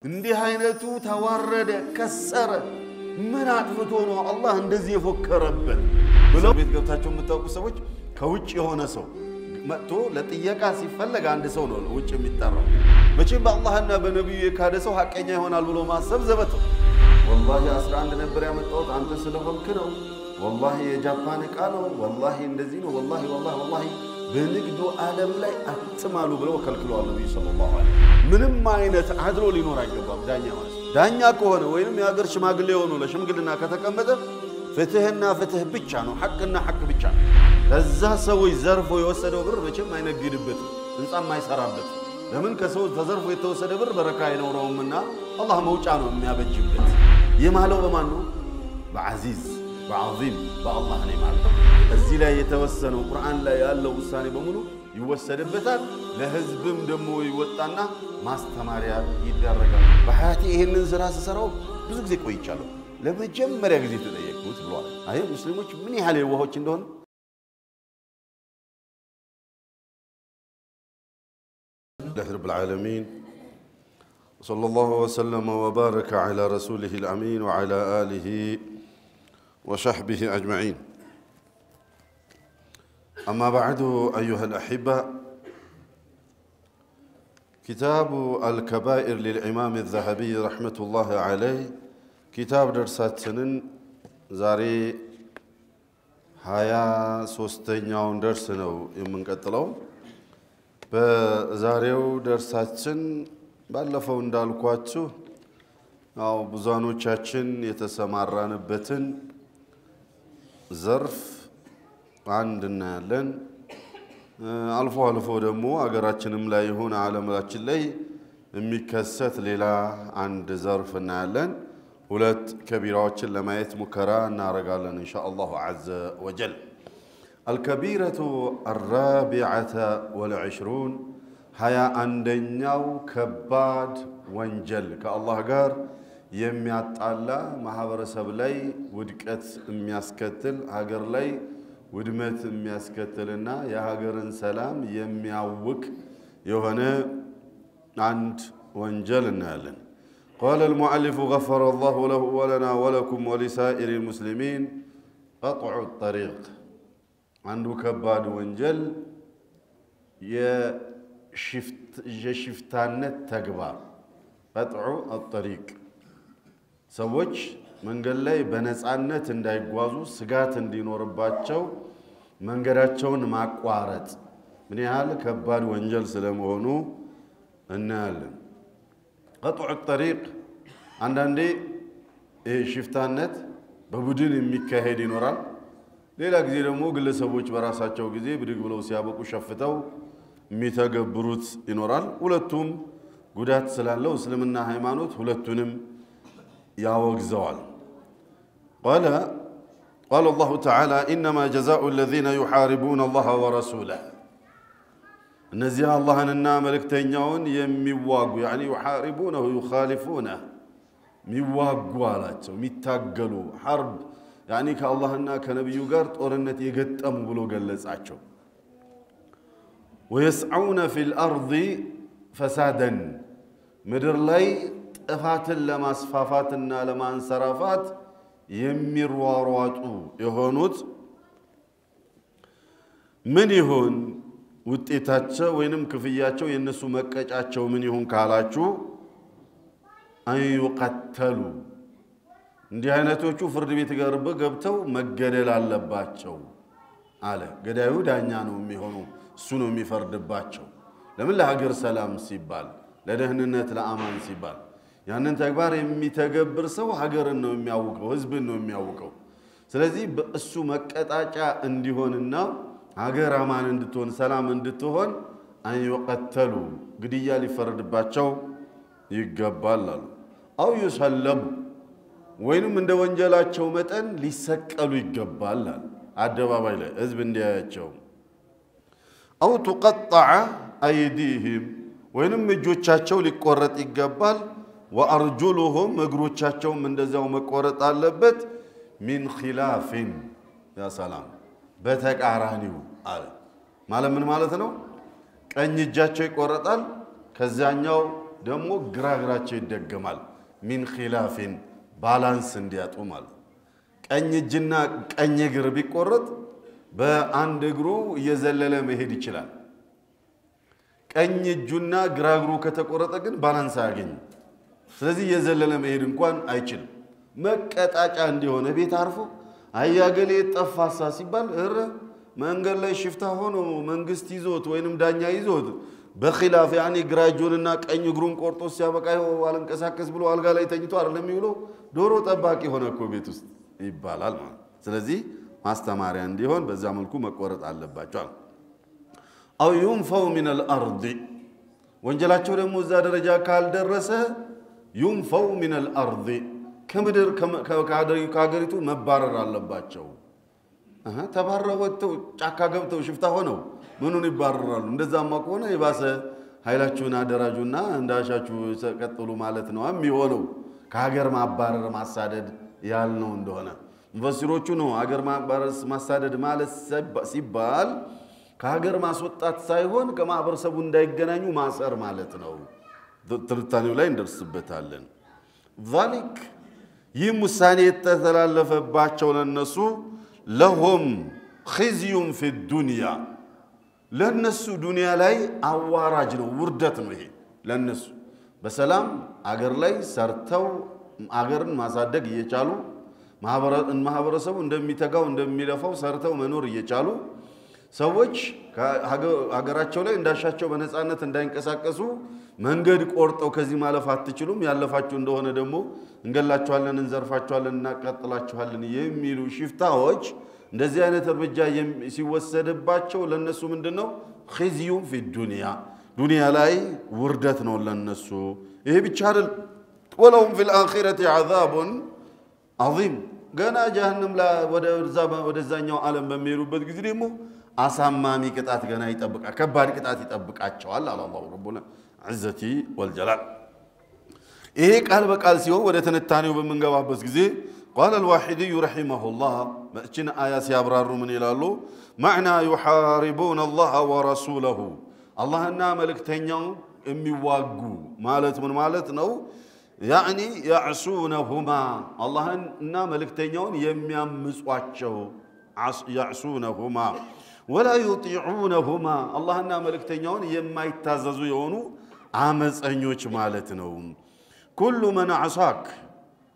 እንዲህ አይነቱ ተዋረደ ከሰረ ምን አጥፍቶ ነው አላህ እንደዚህ የፎከረበት ብለው ቤት ገብታቸው የምታውቁ ሰዎች ከውጭ የሆነ ሰው መጥቶ ለጥየቃ ሲፈልግ አንድ ሰው ነው ውጭ የሚጠራው መቼም በአላህና በነብዩ የካደ ሰው ሐቀኛ ይሆናል ብሎ ማሰብ ዘበት والله 11 ነበር ያመጣሁት አንተ ስለሆንክ ነው والله የጃፓን ዕቃ ነው والله እንደዚህ ነው والله በንግዱ ዓለም ላይ አትማሉ ብለው ከልክለዋል ነብዩ ሰለላሁ ዐለይሂ ወሰለም ምንም አይነት አድሎ ሊኖር አይገባም ዳኛ ከሆነ ወይንም የሀገር ሽማግሌ ሆኖ ለሽምግልና ከተቀመጠ ፍትህና ፍትህ ብቻ ነው ሐቅና ሐቅ ብቻ ነው ከዛ ሰዎች ዘርፎ የወሰደው ብር መቼም አይነግድበት እንጻም አይሰራበት ለምን ከሰው ተዘርፎ የተወሰደ ብር በረካ አይኖረውምና አላህ መውጫ ነው የሚያበጅበት የማለው በማን ነው በአዚዝ በዓዚም በአላህ ነው ማለት እዚህ ላይ የተወሰነው ቁርአን ላይ ያለው ውሳኔ በሙሉ ይወሰድበታል ለህዝብም ደሞ ይወጣና ማስተማሪያ ይደረጋል በሐያቴ ይሄንን ስራ ሰራው ብዙ ጊዜ ቆይቻለሁ ለመጀመሪያ ጊዜ ተጠየቅኩት ብሏል አይ ሙስሊሞች ምን ያህል የዋሆች እንደሆነ لله رب العالمين صلى الله وسلم وبارك على رسوله الأمين وعلى آله وصحبه أجمعين أما بعد أيها الأحبة كتاب الكبائر للإمام الذهبي رحمة الله عليه كتاب درسات سنن زاري هيا سوستينيون درسنو يمن قتلو በዛሬው ደርሳችን ባለፈው እንዳልኳችሁ አው ብዙኖቻችን የተሰማራንበትን ዘርፍ አንድና ያለን አልፎ ደግሞ አገራችንም ላይ ሆነ ዓለማችን ላይ የሚከሰት ሌላ አንድ ዘርፍ እናያለን ሁለት ከቢራዎችን ለማየት ሙከራ እናረጋለን ኢንሻአላህ عز وجل الكبيرة 24 هيا عندنياو كباد وانجل كالله قار يميطالا ማህበረሰብ ላይ ውድቀት የሚያስከትል ሀገር ላይ ውድመት የሚያስከትልና የሀገርን ሰላም የሚያውክ የሆነ አንድ ወንጀል እናያለን قال المؤلف غفر الله له ولنا ولكم ولسائر المسلمين قطع الطريق عنده كباد وانجل የሽፍታነት ተግባር قطع الطريق ሰዎች መንገድ ላይ በነፃነት እንዳይጓዙ ስጋት እንዲኖርባቸው መንገዳቸውን ማቋረጥ ምን ያህል ከባድ ወንጀል ስለመሆኑ እናያለን قطع الطريق አንዳንዴ ሽፍታነት በቡድን የሚካሄድ ይኖራል ሌላ ጊዜ ደግሞ ግለሰቦች በራሳቸው ጊዜ ብድግ ብለው ሲያበቁ ሸፍተው የሚተገብሩት ይኖራል ሁለቱም ጉዳት ስላለው እስልምና ሃይማኖት ሁለቱንም ያወግዘዋል قال الله تعالى إنما جزاء الذين يحاربون الله ورسوله እነዚህ አላህንና መልእክተኛውን የሚዋጉ يعني يحاربونه يخالفونه የሚዋጉ አላቸው የሚታገሉ حرب يعني كاللهنا كنبيو قار طورنت يقتم بلو قلصاچو ويسعون في الارض فسادا مدر لاي طفاتن لماسفافاتنا لمانصرافات يميروارواتو يهونوت من يهون ውጤታቸው ወይንም ክፍያቸው የነሱ መቀጫቸው ምን ይሁን ካላችሁ አይወቀተሉ እንዲህ አይነቶቹ ፍርድ ቤት ጋርበ ገብተው መገደል አለባቸው አለ ገዳዩ ዳኛ ነው የሚሆነው እሱ ነው የሚፈርድባቸው ለምን ለሀገር ሰላም ሲባል ለደህንነት ለአማን ሲባል ያንን ተግባር የሚተገብር ሰው ሀገርን ነው የሚያውቀው ህዝብን ነው የሚያውቀው ስለዚህ በእሱ መቀጣጫ እንዲሆንና ሀገር አማን እንድትሆን ሰላም እንድትሆን አይወቀተሉ ግድያ ሊፈርድባቸው ይገባል አው ይሰለቡ ወይንም እንደ ወንጀላቸው መጠን ሊሰቀሉ ይገባል አደባባይ ላይ ህዝብ እንዲያያቸው አው تقطع ايديهم ወይንም እጆቻቸው ሊቆረጥ ይገባል وارجلهم እግሮቻቸውም እንደዛው መቆረጥ አለበት من خلاف يا سلام በተቃራኒው አለ ማለት ምን ማለት ነው ቀኝ እጃቸው ይቆረጣል ከዛኛው ደሞ ግራግራቸው ይደገማል ሚን ኺላፊን ባላንስ እንዲያጡ ማለት ቀኝ እጅና ቀኝ እግር ቢቆረጥ በአንድ እግሩ እየዘለለ መሄድ ይችላል ቀኝ እጁና ግራ እግሩ ከተቆረጠ ግን ባላንስ አያገኝ ስለዚህ እየዘለለ መሄድ እንኳን አይችልም መቀጣጫ እንዲሆነ ቤት አርፎ አያገሌ ጠፋሳ ሲባል መንገድ ላይ ሽፍታ ሆኖ መንግስት ይዞት ወይንም ዳኛ ይዞት በኺላፍ ያኒ ግራ እጁንና ቀኝ እግሩን ቆርጦ ሲያበቃው አልንቀሳቀስ ብሎ አልጋ ላይ ተኝቶ አይደለም ይውለው ዶሮ ጠባቂ ሆነ እኮ ቤት ውስጥ ይባላል ማለት ስለዚህ ማስተማሪያ እንዲሆን በዛ መልኩ መቆረጥ አለባቸው አው ينفوا من الارض ወንጀላቸው ደግሞ እዛ ደረጃ ካልደረሰ ينفوا من الارض ከምድር ከሀገሪቱ መባረር አለባቸው ተባረው ወጥተው ጫካ ገብተው ሽፍታ ሆነው ምኑን ይባረራሉ እንደዛማ ከሆነ ይባሰ ኃይላችሁን አደራጁና እንዳሻችሁ ተቀጥሉ ማለት ነው የሚሆነው ከሀገር ማባረር ማሳደድ ያልነው እንደሆነ ሙፈሲሮቹ ነው ሀገር ማባረር ማሳደድ ማለት ሲባል ከሀገር ማስወጣት ሳይሆን ከማህበረሰቡ እንዳይገናኙ ማሰር ማለት ነው ትርታኔው ላይ እንደርስበታለን ذلك ይሙሳኔ ተተላለፈባቸው ለነሱ لهم خزي في الدنيا ለነሱ ዱንያ ላይ አዋራጅ ነው ውርደት ነው ይሄ ለነሱ በሰላም አገር ላይ ሰርተው አገርን ማሳደግ እየቻሉ ማህበረሰቡ እንደሚተጋው እንደሚለፋው ሰርተው መኖር እየቻሉ ሰዎች ሀገራቸው ላይ እንዳሻቸው በነፃነት እንዳይንቀሳቀሱ መንገድ ቆርጠው ከዚህ ማለፍ አትችሉም ያለፋችሁ እንደሆነ ደግሞ እንገላችኋለን እንዘርፋችኋለን እናቀጥላችኋለን የሚሉ ሽፍታዎች እንደዚህ አይነት እርምጃ ሲወሰድባቸው ለነሱ ምንድነው خزي في الدنيا ዱንያ ላይ ውርደት ነው ለነሱ ይሄ ብቻ አይደል ولهم في الاخره عذاب عظيم ገና ጀሃነም ላይ ወደዛኛው ዓለም በሚሄዱበት ጊዜ ደግሞ አሳማሚ ቅጣት ገና ይጠብቃል ከባድ ቅጣት ይጠብቃቸዋል አላህ ረቡና عزتي والجلال ይሄ ቃል በቃል ሲሆን ወደ ተነታኔው በመንገባበት ጊዜ قال الواحدي رحمه الله በእችን አያ ሲያብራሩ ምን ይላሉ معنى يحاربون الله ورسوله اللهና መልእክተኛው የሚዋጉ ማለት ምን ማለት ነው يعني يعصونهما اللهنا መልእክተኛውን የሚያምጿቸው يعصونهما ولا يطيعونهما اللهنا መልእክተኛውን የማይታዘዙ የሆኑ አመፀኞች ማለት ነው كل من عصاك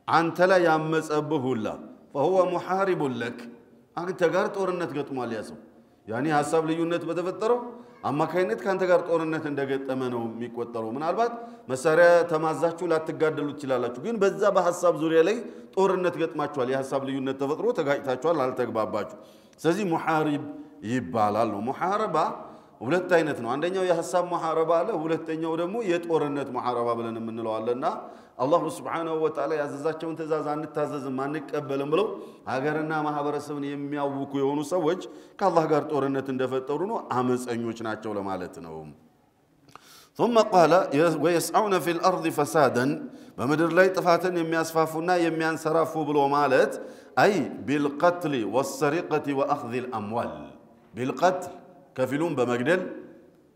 አንተ ላይ ያመፀብህ ሁላ فهو محارب لك አንተ ጋር ጦርነት ገጥሟል ያሰው ያኒ ሐሳብ ልዩነት በተፈጠረው አማካይነት ካንተ ጋር ጦርነት እንደገጠመ ነው የሚቆጠረው ምናልባት መሳሪያ ተማዛችሁ ላትጋደሉ ትችላላችሁ ግን በዛ በሐሳብ ዙሪያ ላይ ጦርነት ገጥማችኋል የሐሳብ ልዩነት ተፈጥሮ ተጋጭታችኋል አልተግባባችሁ ስለዚህ ሙሐሪብ ይባላል ነው ሙሐረባ ሁለት አይነት ነው አንደኛው የሐሳብ ሙሐረባ አለ ሁለተኛው ደግሞ የጦርነት ሙሐረባ ብለን የምንለው አለና አላህ Subhanahu Wa Ta'ala ያዘዛቸውን ትእዛዝ አንታዘዝም አንቀበልም ብለው ሀገርና ማህበረሰብን የሚያውኩ የሆኑ ሰዎች ከአላህ ጋር ጦርነት እንደፈጠሩ ነው አመፀኞች ናቸው ለማለት ነው ثم قال ويسعون في الارض فسادا በመድር ላይ ጥፋትን የሚያስፋፉና የሚያንሰራፉ ብሎ ማለት አይ بالقتل والسرقه واخذ الاموال بالقتل كفيلون بمجدل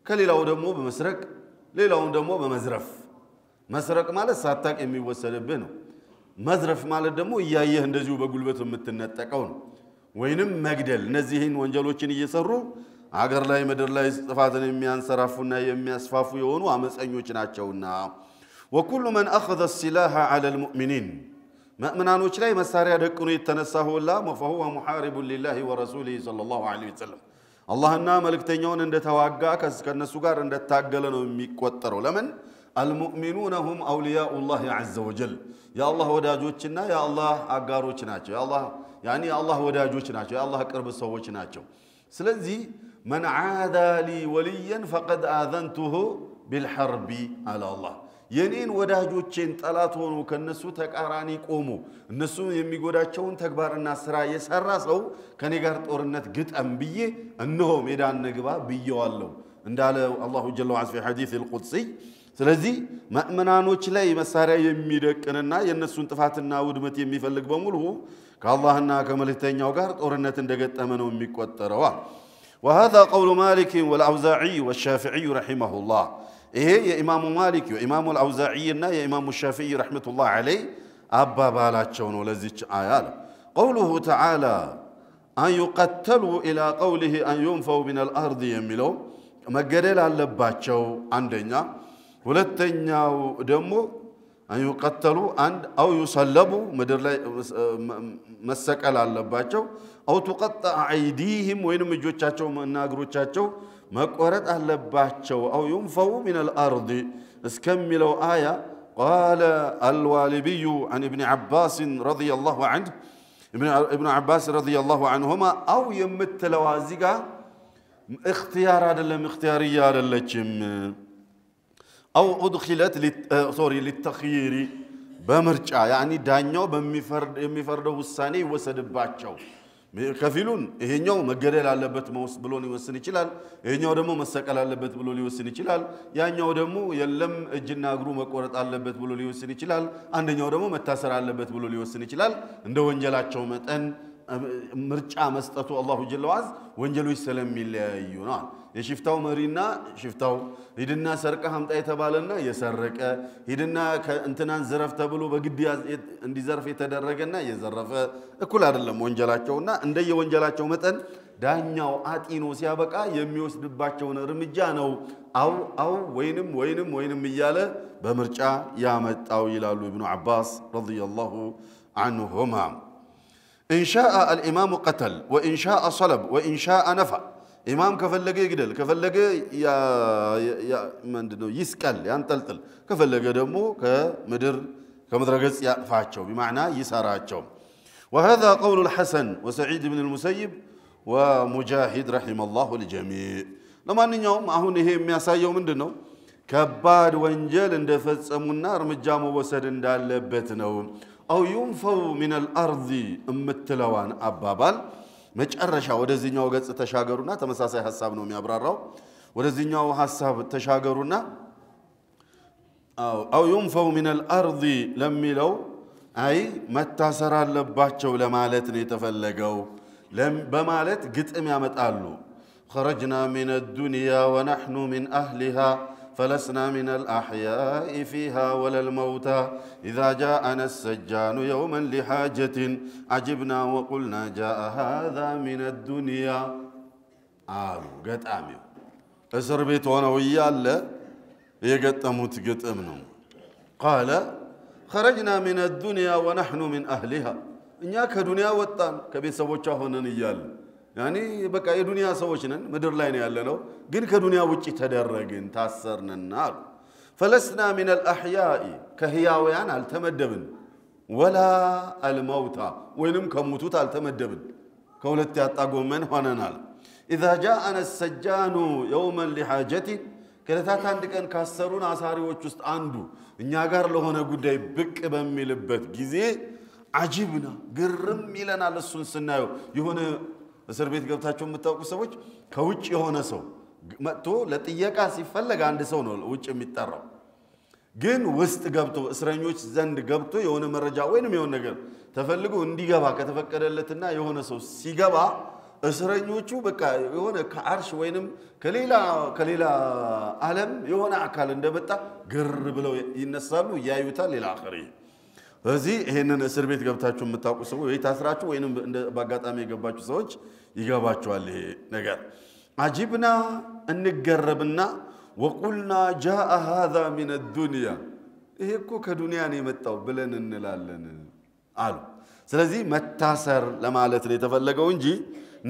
كليلاو دمو بمسرق ليلاو دمو بمزرف مسرق ማለት ሳታቅ የሚወሰድብህ ነው መዝረፍ ማለት ደግሞ ያየህ እንደዚሁ በጉልበት የምትነጠቀው ነው ወይንም መግደል እነዚህን ወንጀሎችን እየሰሩ አገር ላይ መድር ላይ ጥፋትን የሚያንሰራፉና የሚያስፋፉ የሆኑ አመፀኞች ናቸውና وكل من اخذ السلاح على المؤمنين مؤمنانوች ላይ መሳሪያ ደቅኖ የተነሳው ሁላ فهو محارب لله ورسوله صلى الله عليه وسلم اللهنا መልእክተኛውን እንደተዋጋ ከነሱ ጋር እንደታገለ ነው የሚቆጠረው ለምን المؤمنون هم اولياء الله عز وجل يا الله ወዳጆችና ያ አላህ አጋሮች ናቸው ያ አላህ يعني الله ወዳጆች ናቸው ያ አላህ ቅርብ ሰዎች ናቸው ስለዚህ من عادى لي وليا فقد آذنته بالحرب على الله የኔን ወዳጆችን ጠላት ሆኖ ከነሱ ተቃራኒ ቆሞ እነሱ የሚጎዳቸውን ተግባርና ስራ የሰራ ሰው ከኔ ጋር ጦርነት ግጠም ብዬ እነሆ ሜዳን ንግባ ብየዋለሁ እንዳለ አላሁ ጀለ ወዐላ في حديث القدسي ስለዚህ ሙእሚናኖች ላይ መሳሪያ የሚደቅንና የነሱን ጥፋትና ውድመት የሚፈልግ በሙሉ ከአላህና ከመልእክተኛው ጋር ጦርነት እንደገጠመ ነው የሚቆጠረው وهذا قول مالك والأوزاعي والشافعي رحمه الله ይሄ የኢማሙ ማሊክ የኢማሙ አልአውዛዒና የኢማሙ ሻፊዒ ረሕመቱላህ ዐለይህ አባባላቸው ነው ለዚች አያ አለ قوله تعالى أن يقتلوا إلى قوله أن ينفوا من الأرض የሚለው መገደል አለባቸው አንደኛ ሁለተኛው ደግሞ أن يقتلوا أو يصلبوا ምድር ላይ መሰቀል አለባቸው أو تقطع أيديهم ወይንም እጆቻቸው እና እግሮቻቸው መቆረጥ አለባቸው أو ينفوا من الأرض እስከሚለው آية قال الوالبي عن ابن عباس رضي الله عنه ابن عباس رضي الله عنهما أو يمتلوازقا اختيار هذا اختيارية للجم أو أدخلت للتخيير بمرجع يعني دانيو بمفرده الثاني وسد باتشو كفيلون هنيو مجرل على بيت موس بلوني وسني كلال هنيو دمو مسكال على بيت بلوني وسني كلال يانيو دمو يلم الجنة غرو مقورت على بيت بلوني وسني كلال عندنيو دمو متأثر على بيت بلوني وسني كلال عنده وانجلات شو متن مرجع مستطو الله جل وعز وانجلو يسلم مليون يشفتاو مرينا شفتاو هيدنا سرقة هم تايتبالنا يسرق هيدنا انتنا زرف تبلو بقدي اندي زرف يتدرجنا يزرف كل هذا اللي وانجلاتشونا عندي وانجلاتشو متن دانيو آتينو سيابكا يميوسدباتشونا رمجانو أو وينم مياله بمرجع يامت أو يلالو ابن عباس رضي الله عنهما إن شاء الإمام قتل وإن شاء صلب وإن شاء نفع إمام كفلقة يقدل كفلقة يا مندنو يسكال ينتلتل كفلقة دمو كمدرجس يفعشوا بمعنى يساراتشوا وهذا قول الحسن وسعيد بن المسيب ومجاهد رحم الله الجميع لما نيوم أهون هي مياسايو مندنو كبار وانجل اندفت سمونا رمجامو وسد اندال بيتنو أو ينفوا من الأرض امتلوان أبابال مجرشا ودزينيو قد تشاغرونا تمساسي حسابنو ميابرارو ودزينيو حساب تشاغرونا أو ينفوا من الأرض لميلو أي متاسرا لباتشو لمالتني تفلقو بمالت قطم يامتقالو خرجنا من الدنيا ونحن من أهلها فلسنا من الأحياء فيها ولا الموتى إذا جاءنا السجان يوما لحاجة عجبنا وقلنا جاء هذا من الدنيا قد آميو أسر بيت وانا ويالا يقد أموت قد أمنو قال خرجنا من الدنيا ونحن من أهلها إنياك دنيا وطان كبير سوچا هنا نيال يعني بقى الدنيا سوچنا مدر لاين يالنو جن كدنيا وجه تدرجن تأثرنا النار فلسنا من الأحياء كهياويان التمدبن ولا الموتى وينم كموتوت التمدبن كولت يطاقون من هننال إذا جاءنا السجان يوما لحاجتي كلتات عندك أن كسرون أساري وجست عنده نياغار لهنا قدي بك بميلبت جزء عجبنا قرم ميلنا للسنسنايو يهون እስር ቤት ገብታችሁ የምታውቁ ሰዎች ከውጭ የሆነ ሰው መጥቶ ለጥያቄ ሲፈልግ አንድ ሰው ነው ውጭ የሚጠራው ግን ውስጥ ገብቶ እስረኞች ዘንድ ገብቶ የሆነ መረጃ ወይንም የሆነ ነገር ተፈልጎ እንዲገባ ከተፈቀደለትና የሆነ ሰው ሲገባ እስረኞቹ በቃ የሆነ ከአርሽ ወይንም ከሌላ ዓለም የሆነ አካል እንደመጣ ግር ብለው ይነሳሉ ያዩታል ኢላ አኺሪ እዚህ ይሄንን እስር ቤት ገብታችሁ የምታውቁ ሰዎች ወይ ታስራችሁ ወይንም በአጋጣሚ የገባችሁ ሰዎች ይገባችኋል ይሄ ነገር አጂብና እንገረብና وقلنا جاء هذا من الدنيا ይሄ እኮ ከዱንያ ነው የመጣው ብለን እንላለን አሉ ስለዚህ መታሰር ለማለት ነው የተፈለገው እንጂ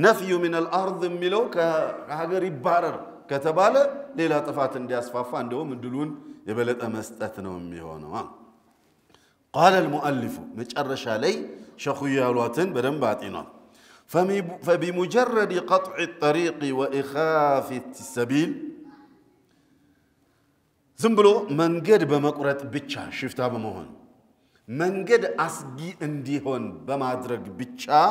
ነፍዩ من الارض የሚለው ከሀገር ይባረር ከተባለ ሌላ ጥፋት እንዲያስፋፋ እንደውም እድሉን የበለጠ መስጠት ነው የሚሆነው قال المؤلف مجرش علي شخيالواتن بدن باطينا فبمجرد قطع الطريق وإخاف السبيل زنبلو منجد بمقرة بيتشا شفتها بمهن منجد أسجي انديهن بمادرق بيتشا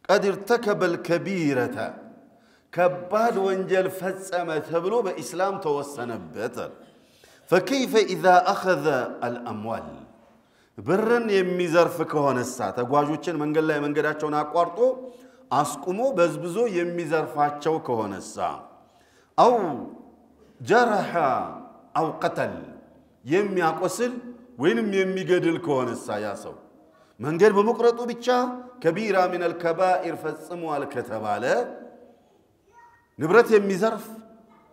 قد ارتكب الكبيرة كباد وانجل فزمة تبلو بإسلام توسن بيتر فكيف إذا أخذ الأموال برن يميزرف كهون الساعة تقواجوچن منقل لا منقلاتشون أقوارتو أسقمو بزبزو يميزرفاتشو كهون الساعة أو ጀረሐ አው ቀተል የሚያቆስል ወይንም የሚገድል ከሆነሳ ያ ሰው መንገድ በመቁረጡ ብቻ ከቢራ من الكبائر ፈጽሟል ከተባለ ንብረት የሚዘርፍ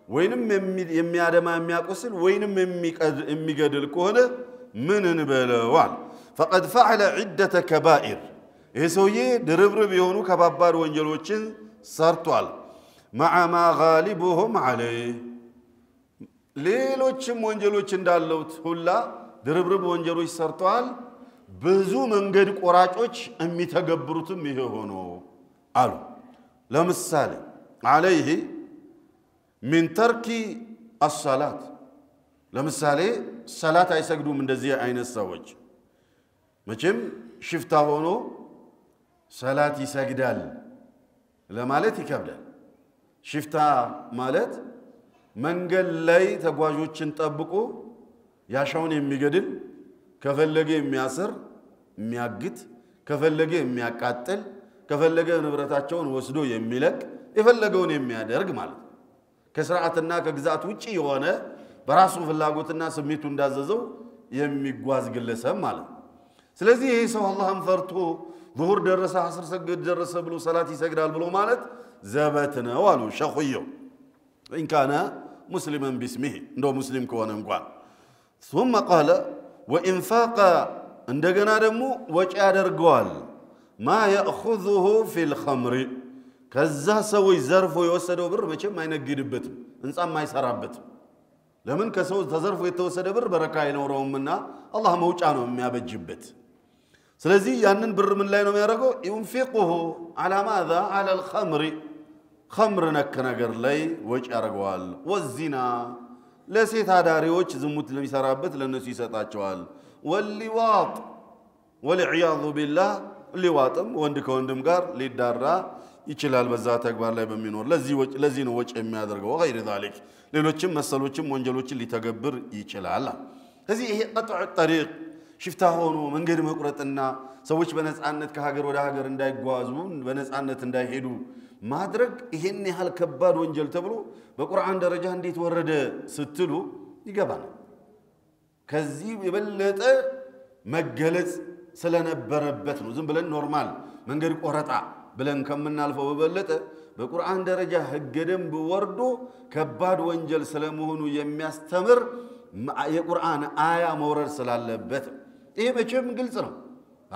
ወይንም የሚያደማ የሚያቆስል ወይንም የሚገድል ከሆነ ምን እንበለዋል فقد فعل عدة كبائر ይሄ ሰውዬ ድርብርብ የሆኑ ከባባድ ወንጀሎችን ሰርቷል مع ما غالبهم عليه ሌሎችም ወንጀሎች እንዳሉት ሁላ ድርብርብ ወንጀሎች ሰርቷል ብዙ መንገድ ቆራጮች የሚተገብሩትም ይሄ ሆኖ አሉ ለምሳሌ عليه من ترك الصلاة ለምሳሌ ሰላት አይሰግዱም እንደዚህ አይነት ሰዎች መቼም ሽፍታ ሆኖ ሰላት ይሰግዳል ለማለት ይከብዳል ሽፍታ ማለት መንገድ ላይ ተጓዦችን ጠብቆ ያሻውን የሚገድል ከፈለገ የሚያስር የሚያግት ከፈለገ የሚያቃጥል ከፈለገ ንብረታቸውን ወስዶ የሚለቅ የፈለገውን የሚያደርግ ማለት ከሥርዓትና ከግዛት ውጪ የሆነ በራሱ ፍላጎትና ስሜቱ እንዳዘዘው የሚጓዝ ግለሰብ ማለት ስለዚህ ይሄ ሰው አላህን ፈርቶ ዙሁር ደረሰ አስር ሰግድ ደረሰ ብሎ ሰላት ይሰግዳል ብሎ ማለት ዘበት ነው አሉ ሸኹየው إن كان مسلما باسمه እንደው ሙስሊም ከሆነ እንኳን ثم قال وإنفاق እንደገና ደግሞ ወጪ ያደርገዋል ما يأخذه في الخمر ከዛ ሰው ዘርፎ የወሰደው ብር መቼም አይነግድበትም እንጻም አይሰራበትም ለምን ከሰው ተዘርፎ የተወሰደ ብር በረካ አይኖረውምና አላህ መውጫ ነው የሚያበጅበት ስለዚህ ያንን ብር ምን ላይ ነው የሚያደርገው ينفقه على ماذا على الخمر خمر ነክ ነገር ላይ ወጪ ያደርገዋል والزنا ለሴት አዳሪዎች ዝሙት ለሚሰራበት ለነሱ ይሰጣቸዋል واللواط والعياذ بالله ሊዋጥም ወንድ ከወንድም ጋር ሊዳራ ይችላል በዛ ተግባር ላይ በሚኖር ለዚህ ነው ወጪ የሚያደርገው غير ذلك ሌሎችም መሰሎችም ወንጀሎችን ሊተገብር ይችላል ስለዚህ ይሄ قطع الطريق ሽፍታ ሆኖ መንገድ መቁረጥና ሰዎች በነጻነት ከሀገር ወደ ሀገር እንዳይጓዙ በነጻነት እንዳይሄዱ ማድረግ ይሄን ያህል ከባድ ወንጀል ተብሎ በቁርአን ደረጃ እንዴት ወረደ ስትሉ ይገባል ከዚህ የበለጠ መገለጽ ስለነበረበት ነው ዝም ብለን ኖርማል መንገድ ቆረጣ ብለን ከመናልፈው በበለጠ በቁርአን ደረጃ ህገ ደንብ ወርዶ ከባድ ወንጀል ስለመሆኑ የሚያስተምር የቁርአን አያ መውረድ ስላለበት ይሄ መቼም ግልጽ ነው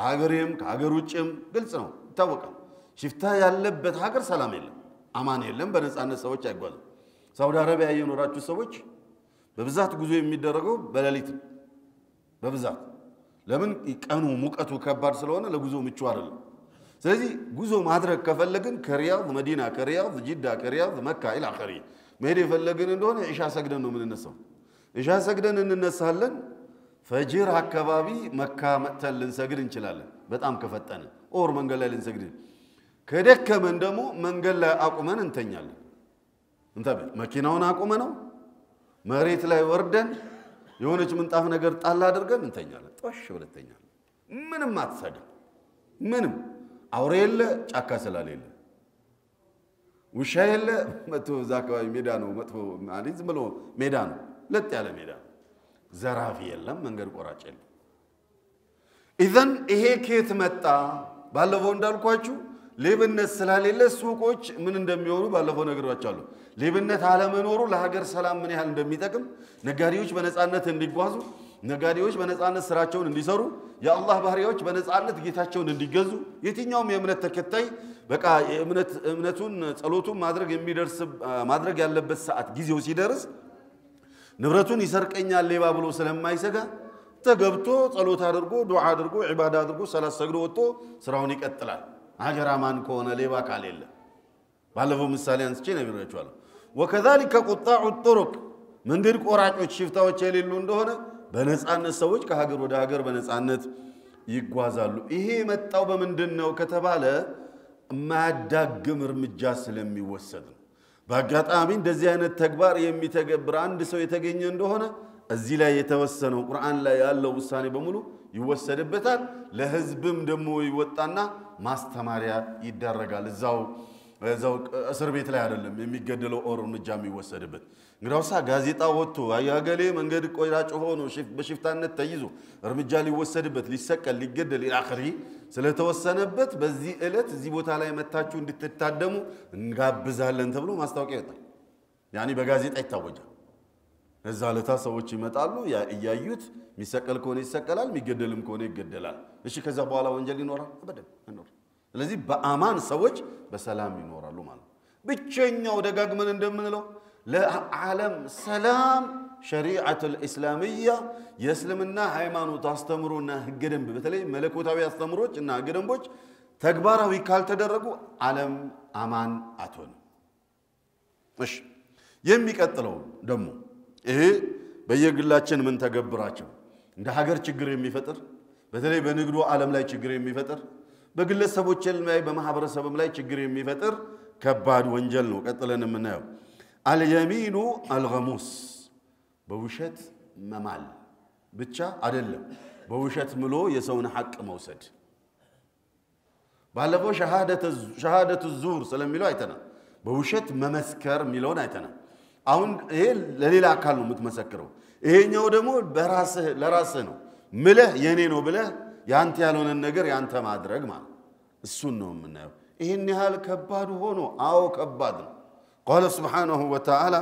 ሀገሬም ከሀገር ውጭም ግልጽ ነው ይታወቃል ሽፍታ ያለበት ሀገር ሰላም የለም አማን የለም በነጻነት ሰዎች አይጓዙም ሳውዲ አረቢያ የኖራችሁ ሰዎች በብዛት ጉዞ የሚደረገው በሌሊት በብዛት ለምን ቀኑ ሙቀቱ ከባድ ስለሆነ ለጉዞ ምቹ አይደለም ስለዚህ ጉዞ ማድረግ ከፈለግን ከሪያድ መዲና ከሪያድ ጅዳ ከሪያድ መካ ኢላ አኺሪ መሄድ የፈለግን እንደሆነ ኢሻ ሰግደን ነው የምንነሳው ኢሻ ሰግደን እንነሳለን ፈጅር አካባቢ መካ መተን ልንሰግድ እንችላለን በጣም ከፈጠነ ኦር መንገድ ላይ ልንሰግድ ከደከመን ደግሞ መንገድ ላይ አቁመን እንተኛለን እንተበል መኪናውን አቁመን ነው መሬት ላይ ወርደን የሆነች ምንጣፍ ነገር ጣል አድርገን እንተኛለን ጦሽ ብለተኛለን ምንም አትሰዳ ምንም አውሬ የለ ጫካ ስላልሌለ ውሻ የለ መጥቶ ዛካዊ ሜዳ ነው መጥፎ ማለት ዝም ብሎ ሜዳ ነው ለጥ ያለ ሜዳ ዘራፊ የለም መንገድ ቆራጭ የለም ኢዘን ይሄ ከየት መጣ ባለፈው እንዳልኳችሁ ሌብነት ስላልሌለ ሱቆች ምን እንደሚሆኑ ባለፈው ነግሬያችኋለሁ ሌብነት አለመኖሩ ለሀገር ሰላም ምን ያህል እንደሚጠቅም ነጋዴዎች በነጻነት እንዲጓዙ ነጋዴዎች በነጻነት ስራቸውን እንዲሰሩ የአላህ ባህሪያዎች በነጻነት ጌታቸውን እንዲገዙ የትኛውም የእምነት ተከታይ በቃ እምነቱን ጸሎቱን ማድረግ ያለበት ሰዓት ጊዜው ሲደርስ ንብረቱን ይሰርቀኛል ሌባ ብሎ ስለማይሰጋ ተገብቶ ጸሎት አድርጎ ዱዓ አድርጎ ዒባዳ አድርጎ ሰላት ሰግዶ ወጥቶ ስራውን ይቀጥላል ሀገር አማን ከሆነ ሌባ ካሌለ ባለፈው ምሳሌ አንስቼ ነግሬያችኋለሁ وكذلك قطاع الطرق መንገድ ቆራጮች ሽፍታዎች የሌሉ እንደሆነ በነጻነት ሰዎች ከሀገር ወደ ሀገር በነጻነት ይጓዛሉ ይሄ መጣው በመንደነው ከተባለ ማዳግም እርምጃ ስለሚወሰድ ነው በአጋጣሚ እንደዚህ አይነት ተግባር የሚተገብር አንድ ሰው የተገኘ እንደሆነ እዚህ ላይ የተወሰነው ቁርአን ላይ ያለው ውሳኔ በሙሉ ይወሰድበታል ለህዝብም ደሞ ይወጣና ማስተማሪያ ይደረጋል እዛው እዛው እስር ቤት ላይ አይደለም የሚገደለው እርምጃ የሚወሰድበት እንግዲያውሳ ጋዜጣ ወጥቶ አያገሌ መንገድ ቆራጭ ሆኖ በሽፍታነት ተይዞ እርምጃ ሊወሰድበት ሊሰቀል ሊገደል ኢላኺሪ ስለተወሰነበት በዚህ ዕለት እዚህ ቦታ ላይ መታችሁ እንድትታደሙ እንጋብዛለን ተብሎ ማስታወቂያ ይወጣል ያኒ በጋዜጣ ይታወጃል እዛ ለታ ሰዎች ይመጣሉ ያያዩት ሚሰቀል ከሆነ ይሰቀላል ሚገደልም ከሆነ ይገደላል እሺ ከዛ በኋላ ወንጀል ይኖራል አበደም አይኖር ስለዚህ በአማን ሰዎች በሰላም ይኖራሉ ማለት ብቸኛው ደጋግመን እንደምንለው ለዓለም ሰላም ሸሪዓቱል እስላሚያ የእስልምና ሃይማኖት አስተምሮና ህገ ደንብ በተለይ መለኮታዊ አስተምሮች እና ህገ ደንቦች ተግባራዊ ካልተደረጉ ዓለም አማን አትሆንም እሺ የሚቀጥለው ደግሞ ይሄ በየግላችን ምን ተገብራቸው እንደ ሀገር ችግር የሚፈጥር በተለይ በንግዱ ዓለም ላይ ችግር የሚፈጥር በግለሰቦች ላይ በማህበረሰብም ላይ ችግር የሚፈጥር ከባድ ወንጀል ነው ቀጥለን የምናየው አልየሚኑ አልገሙስ በውሸት መማል ብቻ አይደለም በውሸት ምሎ የሰውን ሐቅ መውሰድ ባለፈው ሸሃደቱ ዙር ስለሚለው አይተና በውሸት መመስከር ሚለውን አይተና አሁን ይሄ ለሌላ አካል ነው የምትመሰክረው ይሄኛው ደግሞ በራስህ ለራስህ ነው ምለህ የኔ ነው ብለህ ያንተ ያልሆነ ነገር ያንተ ማድረግ ማለት እሱን ነው የምናየው ይሄን ያህል ከባድ ሆኖ አዎ ከባድ ነው قال سبحانه وتعالى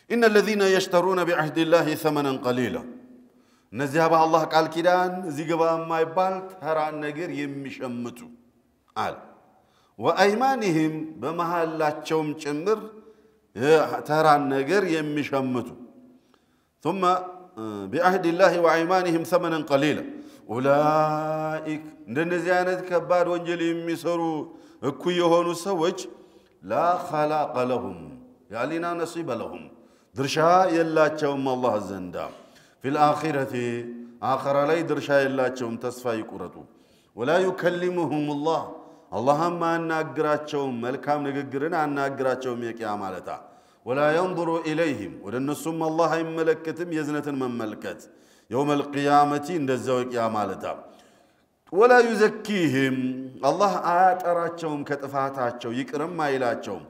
إن الذين يشترون بعهد الله ثمنا قليلا نزيها الله قال كدان زيغبا ما يبال ترى النجر يمشمتو قال وأيمانهم بمحلاتهم ጭምር ترى النجر يمشمتو ثم بعهد الله وأيمانهم ثمنا قليلا أولئك እንደነዚህ አይነት ከባድ ወንጀል የሚሰሩ እኩይ የሆኑ ሰዎች لا خلاق لهم يعني نصيب لهم درشا يلاچوم الله زندا في الآخرة آخر لا درشا يلاچوم تسفى يقرطو ولا يكلمهم الله اللهم اناغراچوم ملكام نغغرن اناغراچوم يقيامالتا ولا ينظر إليهم ودنسم الله يملكتم يزنتن مملكت يوم القيامة እንደዛው يقيامالتا ولا يزكيهم الله አያጠራቸውም ከጥፋታቸው ይቅርም አይላቸውም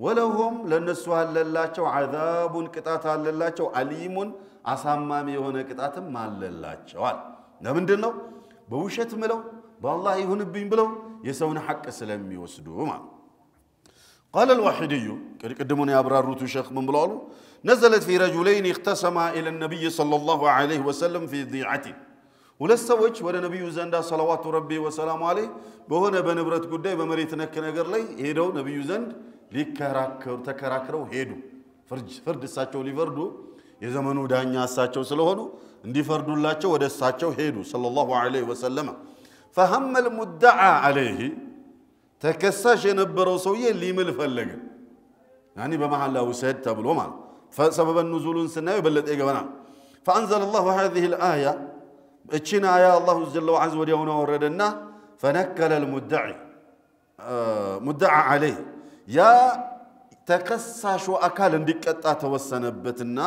ولهم ለነሱ አለላቸው عذابun ቅጣት አለላቸው አሊሙን አሳማሚ የሆነ ቅጣትም አለላቸዋል ለምንድነው በውሸት ምለው በአላህ ይሁንብኝ ብለው የሰውን ሐቅ ስለሚወስዱ ማለት قال الوحيدي قدمون يابراروت شيخ من بلالو نزلت في رجلين اختصما الى النبي صلى الله عليه وسلم في ضيعته ولسوج ወደ ነብዩ ዘንዳ ሰለዋቱ ረቢ ወሰላሙ ዐለይሂ በሆነ በንብረት ጉዳይ በመሬት ነክ ነገር ላይ ሄደው ነብዩ ዘንድ ተከራክረው ሄዱ ፍርድ እሳቸው ሊፈርዱ የዘመኑ ዳኛ እሳቸው ስለሆኑ እንዲፈርዱላቸው ወደ እሳቸው ሄዱ ሰለላሁ ዐለይሂ ወሰለም فهم المدعى عليه ተከሳሽ የነበረው ሰውዬ ሊምል ፈለገ يعني በመሐላ ወሰድ ተብሎ ማለት فسبب النزول ስናየው በለጠ ይገባና فانزل الله هذه الايه እቺን አያ አላሁ ጀለ ወዐዝ ወዲያውኑ ወረደና فنكل المدعي مدعى عليه يا تكساش أكال እንዲቀጣ ተወሰነበትና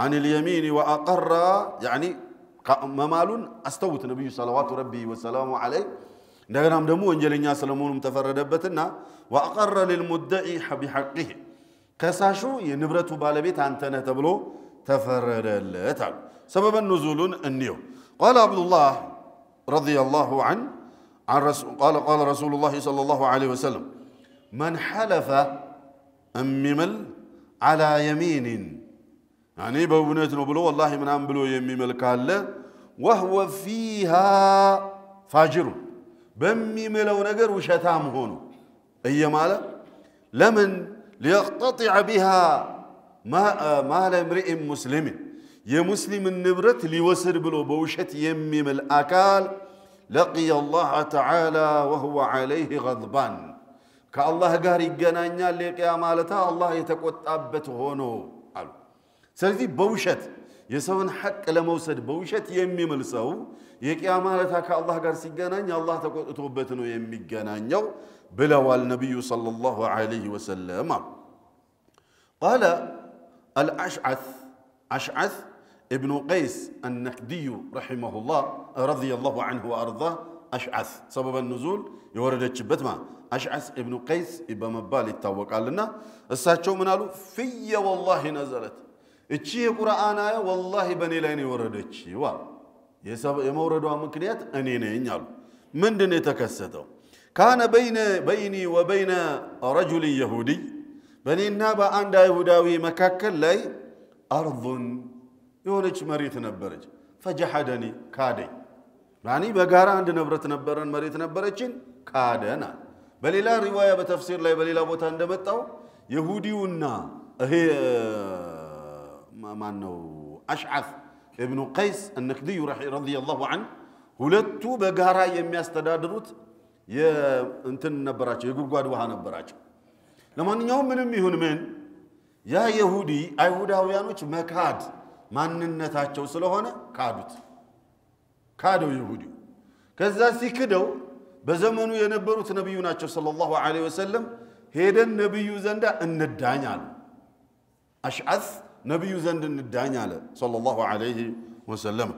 عن اليمين وأقر يعني መማሉን አስተውት ነብዩ ሰለላሁ ዐለይሂ ወሰለም عليه እንደገናም ደግሞ ወንጀለኛ ስለመሆኑም ተፈረደበትና وأقر للمدعي بحقه ከሳሹ የንብረቱ ባለቤት አንተ ነህ ተብሎ ተፈረደለት سبب النزول እንየው قال عبد الله رضي الله عنه قال رسول الله صلى الله عليه وسلم من حلف أممل على يمين يعني بونت نو بلو والله من عم بلو يممل كاله وهو فيها فاجر بمملو نجر وشتام هون أي ماله لمن ليقتطع بها مال امرئ مسلم يا مسلم النبرت ليوسر بلو بوشت يممل أكال لقي الله تعالى وهو عليه غضبان كالله قال يغنانيال لقيامالتا الله يتقطعبت هونو قالوا ስለዚህ በውሸት የሰውን ሐቅ ለመውሰድ በውሸት የሚምል ሰው የቂያማለታ ከአላህ ጋር ሲገናኝ አላህ ተቆጥቶበት ነው የሚገናኘው ብለዋል ነብዩ ሰለላሁ ዐለይሂ ወሰለም قال أشعث ابن قيس النكدي رحمه الله رضي الله عنه وأرضاه አሽዓስ ሰበበ ኑዙል የወረደችበት ማ አሽዓስ ኢብኑ ቀይስ በመባል ይታወቃልና እሳቸው ምን አሉ ፍየ ወላሂ ነዘለት እቺ የቁርአን አያ ወላሂ በኔ ላይ ነው የወረደችው የመውረዷ ምክንያት እኔ ነኝ አሉ ምንድነው የተከሰተው ካነ በይኒ ወበይነ ረጁል ይሁዲ በኔና በአንድ አይሁዳዊ መካከል ላይ አርضን የሆነች መሬት ነበረች ፈጀሐደኒ ካደኝ يعني በጋራ አንድ ንብረት ነበረን መሬት ነበረችን ካደና በሌላ ሪዋያ በተፍሲር ላይ በሌላ ቦታ እንደመጣው ይሁዲውና ይሄ ማን ነው አሽዓስ ኢብኑ ቀይስ النخدي رضي الله عنه ሁለቱ በጋራ የሚያስተዳድሩት የእንትን ነበራቸው የጉርጓድ ውሃ ነበራቸው ለማንኛውም ምንም ይሁን ምን ያ ይሁዲ አይሁዳውያኖች መካድ ማንነታቸው ስለሆነ ካደው ይሁዲ ከዛ ሲክደው በዘመኑ የነበሩት ነብዩ ናቸው ሰለላሁ ዐለይሂ ወሰለም ሄደን ነብዩ ዘንዳ እንዳኛል አሽዓስ ነብዩ ዘንድ እንዳኛለ ሰለላሁ ዐለይሂ ወሰለም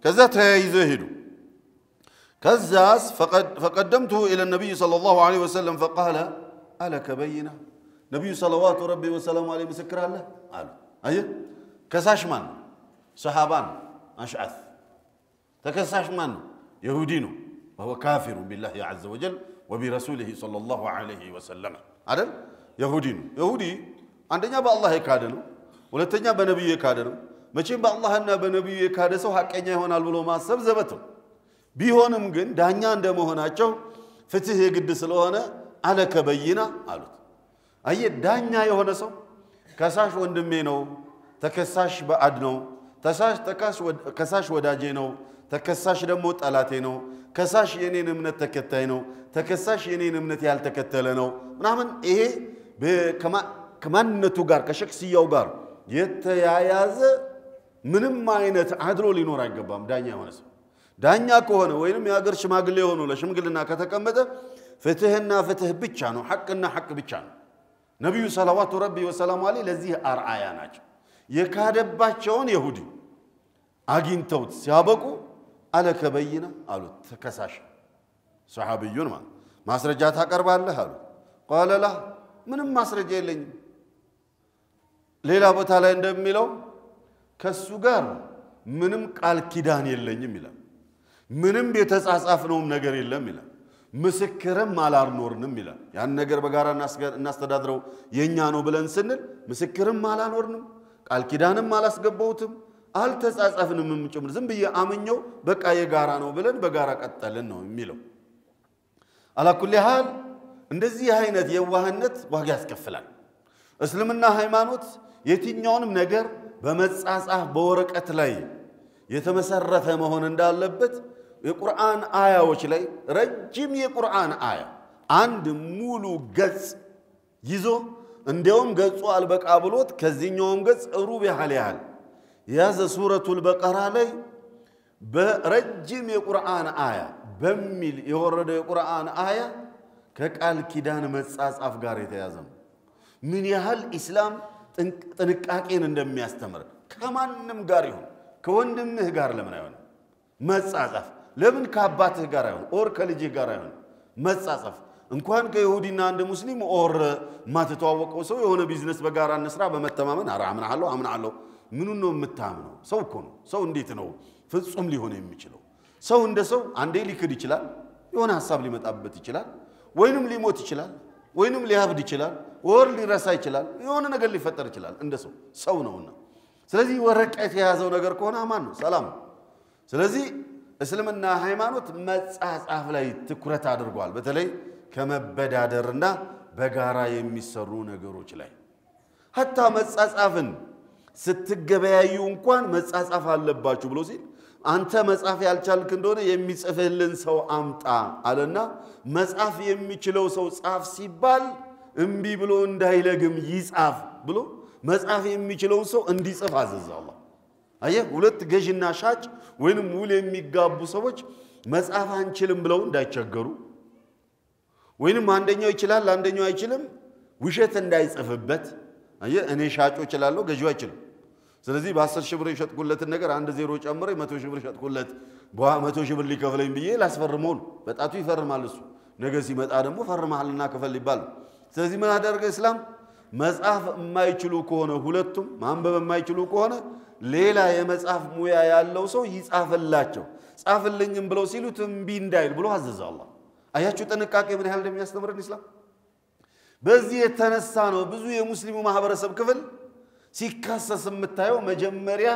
ከዛ ተያይዘው ሄዱ كزاس فقدمته إلى النبي صلى الله عليه وسلم فقال ألك بينة نبي صلوات ربي وسلام عليه مسكر الله قال أيه كساش من صحابان أشعث تكساش من يهودين وهو كافر بالله عز وجل وبرسوله صلى الله عليه وسلم عدل يهودي عندنا بالله يكادنو ولتنيا بنبي يكادنو ماشي بالله أن بنبي يكادسو حقنا هنا البلو ما سبزبتو ቢሆንም ግን ዳኛ እንደመሆናቸው ፍትህ የግድ ስለሆነ አለከ በይና አሉት አየ ዳኛ የሆነ ሰው ከሳሽ ወንድሜ ነው ተከሳሽ ባዕድ ነው ከሳሽ ወዳጄ ነው ተከሳሽ ደግሞ ጠላቴ ነው ከሳሽ የኔን እምነት ተከታይ ነው ተከሳሽ የኔን እምነት ያልተከተለ ነው ምናምን ይሄ ከማንነቱ ጋር ከሸክስያው ጋር የተያያዘ ምንም አይነት አድሎ ሊኖር አይገባም ዳኛ የሆነ ሰው ዳኛ ከሆነ ወይንም ያገር ሽማግሌ ሆኖ ለሽምግልና ከተቀመጠ ፍትህና ፍትህ ብቻ ነው ሐቅና ሐቅ ብቻ ነው ነብዩ ሰለላሁ ረቢ ወሰላሙ ዐለይሂ ለዚህ አርአያ ናቸው የካደባቸውን ይሁዲ አግኝተውት ሲያበቁ አለከ በይና አሉት ተከሳሽ ሱሐቢዩን ማስረጃ ታቀርባለህ አሉ قال لا ምንም ማስረጃ የለኝም ሌላ ቦታ ላይ እንደሚለው ከሱ ጋር ምንም ቃል ኪዳን የለኝም ይላል ምንም የተጻጻፍነው ነገር የለም ይላል ምስክርም አላኖርንም ይላል ያን ነገር በጋራ እናስተዳድረው የኛ ነው ብለን ስንል ምስክርም አላኖርንም ቃል ኪዳንም አላስገባውትም አልተጻጻፍንም ጭምር ዝም ብዬ አመኘው በቃ የጋራ ነው ብለን በጋራ ቀጠልን ነው የሚለው አላኩል ሐል እንደዚህ አይነት የዋህነት ዋጋ ያስከፍላል እስልምና ሃይማኖት የትኛውንም ነገር በመጻጻፍ በወረቀት ላይ የተመሰረተ መሆን እንዳለበት የቁርአን አያዎች ላይ ረጅም የቁርአን አያ አንድ ሙሉ ገጽ ይዞ እንደውም ገጹ አልበቃ ብሎት ከዚህኛውም ገጽ ሩብ ያህል ያዘ ሱረቱል በቀራ ላይ በረጅም የቁርአን አያ በሚል የወረደ የቁርአን አያ ከቃል ኪዳን መጻጻፍ ጋር የተያዘ ምን ያህል ኢስላም ጥንቃቄን እንደሚያስተምር ከማንንም ጋር ይሁን ከወንድምህ ጋር ለምን አይሆን መጻጻፍ ለምን ከአባትህ ጋር አይሆን ኦር ከልጅህ ጋር አይሆን መጻጻፍ እንኳን ከይሁዲና አንድ ሙስሊም ኦር ማተተዋወቀው ሰው የሆነ ቢዝነስ በጋራ እንስራ በመተማመን አምናለሁ ምኑን ነው የምታምነው ሰው እኮ ነው ሰው እንዴት ነው ፍጹም ሊሆን የሚችለው ሰው እንደ ሰው አንዴ ሊክድ ይችላል የሆነ ሐሳብ ሊመጣበት ይችላል ወይንም ሊሞት ይችላል ወይንም ሊያብድ ይችላል ወር ሊረሳ ይችላል የሆነ ነገር ሊፈጠር ይችላል እንደ ሰው ነውና ስለዚህ ወረቀት የያዘው ነገር ከሆነ አማን ነው ሰላም ስለዚህ እስልምና ሃይማኖት መጻጻፍ ላይ ትኩረት አድርጓል በተለይ ከመበዳደርና በጋራ የሚሰሩ ነገሮች ላይ hatta መጻጻፍን ስትገበያዩ እንኳን መጻጻፍ አለባችሁ ብሎ ሲል አንተ መጻፍ ያልቻልክ እንደሆነ የሚጽፍልን ሰው አምጣ አለና መጻፍ የሚችለው ሰው ጻፍ ሲባል እምቢ ብሎ እንዳይለግም ይጻፍ ብሎ መጻፍ የሚችለው ሰው እንዲጽፍ አዘዘ አላህ አየህ ሁለት ገዥና ሻጭ ወይንም ሙሉ የሚጋቡ ሰዎች መጻፍ አንችልም ብለው እንዳይቸገሩ ወይንም አንደኛው ይችላል አንደኛው አይችልም ውሸት እንዳይጽፍበት አየህ እኔ ሻጮ ይችላልው ገዢው አይችልም ስለዚህ በ10 ሺህ ብር የሸጥኩለትን ነገር አንድ ዜሮ ጨምሬ 100 ሺህ ብር ሸጥኩለት በ100 ሺህ ብር ሊከፍለኝ ብዬ ላስፈርመው በጣቱ ይፈርማል እሱ ነገ ሲመጣ ደግሞ ፈርማልና ከፈል ይባል ስለዚህ ምን አደረገ እስላም መጻፍ የማይችሉ ከሆነ ሁለቱም ማንበብ የማይችሉ ከሆነ ሌላ የመጻፍ ሙያ ያለው ሰው ይጻፈላቸው ጻፍልኝም ብለው ሲሉት እምቢ እንዳይል ብሎ አዘዘ አላህ አያችሁ ጥንቃቄ ምን ያህል እንደሚያስተምረን እስላም በዚህ የተነሳ ነው ብዙ የሙስሊሙ ማህበረሰብ ክፍል ሲካሰስ የምታየው መጀመሪያ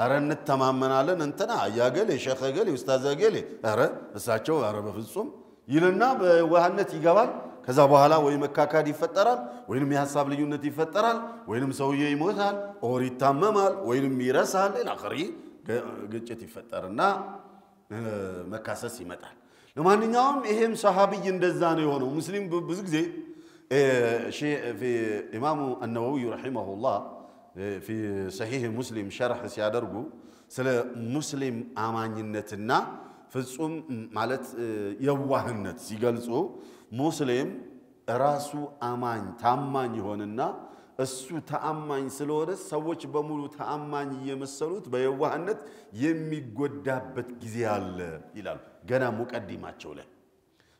አረን ተማመናለን እንተና ያገለ ሸኸገለ ኡስታዘገለ አረ እሳቸው አረ በፍጹም ይልና በዋህነት ይገባል ከዛ በኋላ ወይ መካካድ ይፈጠራል ወይንም የሐሳብ ልዩነት ይፈጠራል ወይንም ሰውዬ ይሞታል ኦር ይታመማል ወይንም ይረሳል ለአኺሪ ግጭት ይፈጠርና መካሰስ ይመጣል ለማንኛውም ይሄም ሰሃቢይ እንደዛ ነው የሆነው ሙስሊም ብዙ ጊዜ في امام النووي رحمه الله في صحيح مسلم شرح ሲያደርጉ ስለ ሙስሊም አማኝነትና ፍጹም ማለት የዋህነት ሲገልጹ ሙስሊም ራሱ አማኝ ታማኝ ይሆንና እሱ ተአማኝ ስለሆነ ሰዎች በሙሉ ተአማኝ የመሰሉት በየዋህነት የሚጎዳበት ጊዜ አለ ይላል ገና ሙቀዲማቸው ላይ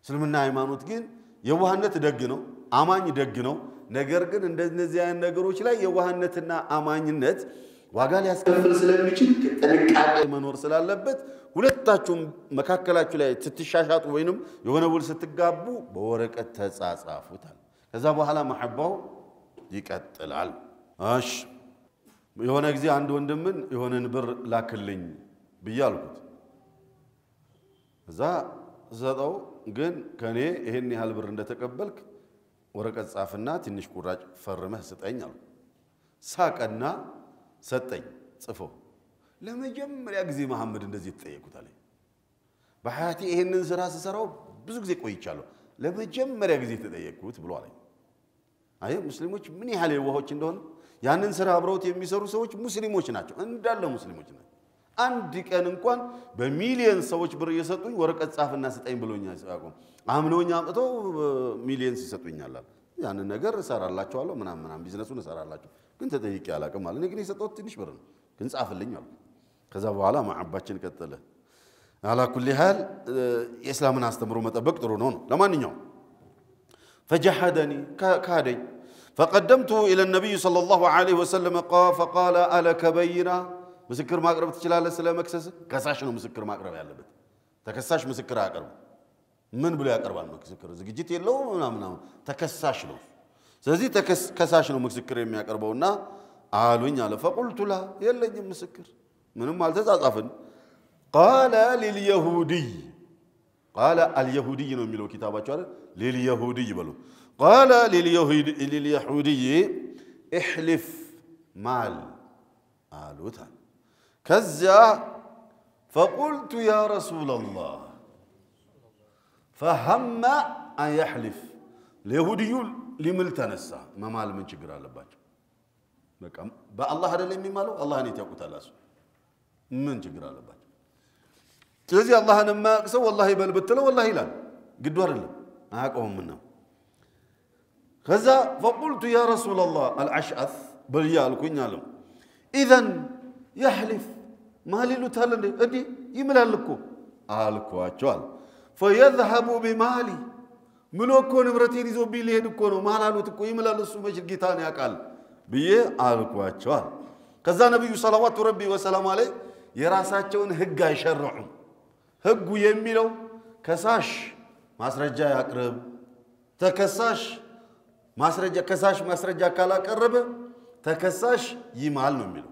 እስልምና ሃይማኖት ግን የዋህነት ደግ ነው አማኝ ደግ ነው ነገር ግን እንደነዚህ አይነት ነገሮች ላይ የዋህነትና አማኝነት ዋጋ ሊያስከፍል ስለሚችል ጥንቃቄ መኖር ስላለበት ሁለታችሁም መካከላችሁ ላይ ትትሻሻጡ ወይንም የሆነ ውል ስትጋቡ በወረቀት ተጻጻፉታል ከዛ በኋላ መሐባው ይቀጥላል እሺ የሆነ ጊዜ አንድ ወንድምን የሆነን ብር ላክልኝ ብያልኩት እዛ ዘጣው ግን ከኔ ይሄን ያህል ብር እንደተቀበልክ ወረቀት ጻፍና ትንሽ ቁራጭ ፈርመህ ስጠኝ አሉ ሳቀና ሰጠኝ ጽፎ ለመጀመሪያ ጊዜ መሐመድ እንደዚህ ተጠየቁታል በሐያቴ ይሄንን ስራ ስሰራው ብዙ ጊዜ ቆይቻለሁ ለመጀመሪያ ጊዜ ተጠየቁት ብሎ አለኝ አይ ሙስሊሞች ምን ያህል የዋሆች እንደሆነ ያንን ስራ አብረውት የሚሰሩ ሰዎች ሙስሊሞች ናቸው እንዳለ ሙስሊሞች ናቸው አንድ ቀን እንኳን በሚሊየን ሰዎች ብር እየሰጡኝ ወረቀት ጻፍና ስጠኝ ብሎኛል ያቆም አምኖኛ አምጥቶ ሚሊየንስ ይሰጡኛል ያንን ነገር ሰራላችኋለሁ ምናምን ቢዝነሱን ሰራላችሁ ግን ተጠይቄ አላቀም ማለት ነው ግን የሰጠሁት ትንሽ ብር ነው ግን ጻፍልኝ አሉ ከዛ በኋላ ማዕባችን ቀጠለ على كل حال اسلامنا አስተምሮ መጠበቅ ጥሩ ነው ለማንኛውም فجحدني كادي فقدمته الى النبي صلى الله عليه وسلم فقال الك بينا مسكر ማቅረብ ትችላለህ ስለመክሰስ ከሳሽ ነው مسكر ማቅረብ ያለበት ተከሳሽ مسكر አቀርብ ምን ብሎ ያቀርባል مسكر ዝግጅት የለው ምናምን ተከሳሽ ነው ስለዚህ ተከሳሽ ነው مسكر የሚያቀርበውና አሉኝ አለ فقلت لا የለኝም مسكر ምንም አልተጻጻፈን قال لليهودي قال اليهودي ነው የሚለው ኪታባቸው አይደል لليهودي بلو قال لليهودي احلف مال قالوتا كذا فقلت يا رسول الله فهم أن يحلف اليهودي لمل تنسى ما مال من ችግር አለባቸው በቃ በአላህ አይደለም የሚማለው አላህን ይተቁታል አሱ ምን ችግር አለባቸው ስለዚህ አላህን ማቅሰው والله በል ብትለው والله ይላል ግዱ አይደለም አያቆምና ከዛ فقلت يا رسول الله الاشعث بل يالكኝ አለው اذا يحلف ما ليلوታል እንዴ ይምላል እኮ አልኳቸዋል فيذهب بمالي ምሎኮ ንብረቴን ይዞ ቢልሄድ እኮ ነው ማላሉት እኮ ይምላል እሱ መጅጊታን ያቃል ብዬ አልኳቸዋል ከዛ ነብዩ ሰለላሁ ዐለይሂ ወሰለም አለ የራሳቸውን ህግ አይሸርዑ ህጉ የሚለው ከሳሽ ማስረጃ ያቅርብ ተከሳሽ ማስረጃ ከሳሽ ማስረጃ ካላቀረበ ተከሳሽ ይማል ነው የሚለው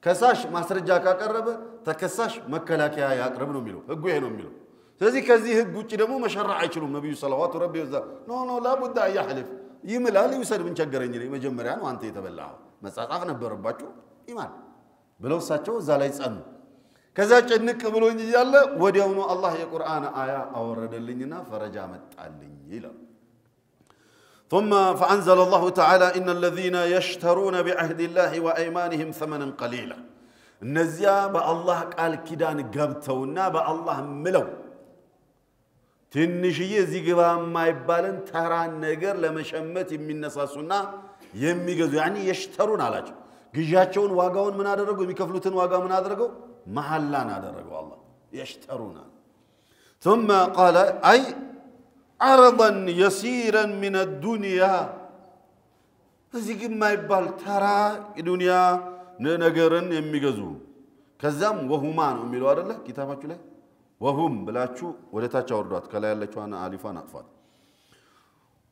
ከሳሽ ማስረጃ ካቀረበ ተከሳሽ መከላከያ ያቅርብ ነው የሚለው ህጉ ይሄ ነው የሚለው ስለዚህ ከዚህ ህግ ውጪ ደግሞ መሸራዕ አይችሉም ነብዩ ሰለላሁ ዐለይሂ ወሰለም ኖ لا بد ان يحلف ይምላል ይውሰድ ምን ቸገረኝ ነው መጀመሪያ ነው አንተ የተበላው መጻጻፍ ነበርባችሁ ኢማን ብለው ሳቸው እዛ ላይ ጸኑ ከዛ ጭንቅ ብሎኝ ይያለ ወዲያው ነው አላህ የቁርአን አያ አወረደልኝና ፈረጃ መጣልኝ ይላል ثم فانزل الله تعالى ان الذين يشترون بعهد الله وايمانهم ثمنا قليلا እነዚያ በአላህ ቃል ኪዳን ገብተውና በአላህ ምለው ትንሽዬ እዚህ ግባ የማይባልን ተራ ነገር ለመሸመት የሚነሳሱና የሚገዙ يعني يشترون አላቸው ግዢያቸውን ዋጋውን ምን አደረገው የሚከፍሉትን ዋጋ ምን አደረገው መሐላን አደረገው አላህ يشترون ثم قال أي عرضا يسيرا من الدنيا እዚህ ግን ማይባል ተራ የዱንያ ነገርን የሚገዙ ከዛም ወሁማ ነው የሚለው አይደለ ኪታባችሁ ላይ ወሁም ብላችሁ ወደታች አወርዷት ከላይ ያለችዋን አሊፋን አጥፋት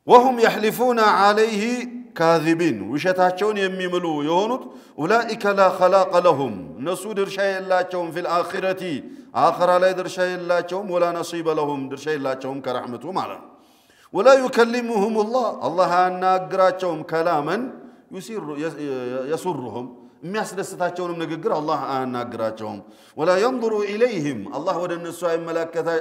وهم يحلفون عليه كاذبين وشتاچون የሚምሉ የሆኑት اولئك لا خلاق لهم እነሱ ድርሻ የላቸውም في الاخره አኺራ ላይ ድርሻ የላቸውም ولا نصيب لهم ድርሻ የላቸውም ከረህመቱ ማለት ولا يكلمهم الله አናግራቸውም كلاما يسرهم የሚያስደስታቸውንም ንግግር አላህ አናግራቸውም ولا ينظر اليهم الله ወደ እነሱ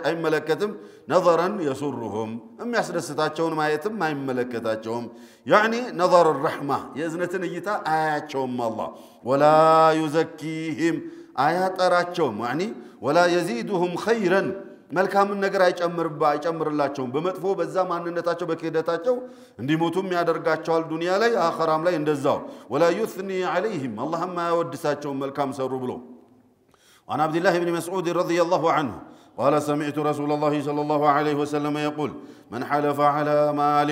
አይመለከትም نظرا يسرهم የሚያስደስታቸውን ማየትም አይመለከታቸውም يعني نظر الرحمه የእዝነትን እይታ አያቸውም الله ولا يزكيهم አያጠራቸውም يعني ولا يزيدهم خيرا መልካም ነገር አይጨምርላቸውም በመጥፎ በዛ ማንነታቸው በከደታቸው እንዲሞቱም ያደርጋቸዋል ዱንያ ላይ አኺራም ላይ እንደዛው ولا يثني عليهم اللهم يودساቸው መልካም ሰሩ ብሎ عن عبد الله بن مسعود رضي الله عنه قال سمعت رسول الله صلى الله عليه وسلم يقول من حلف على مال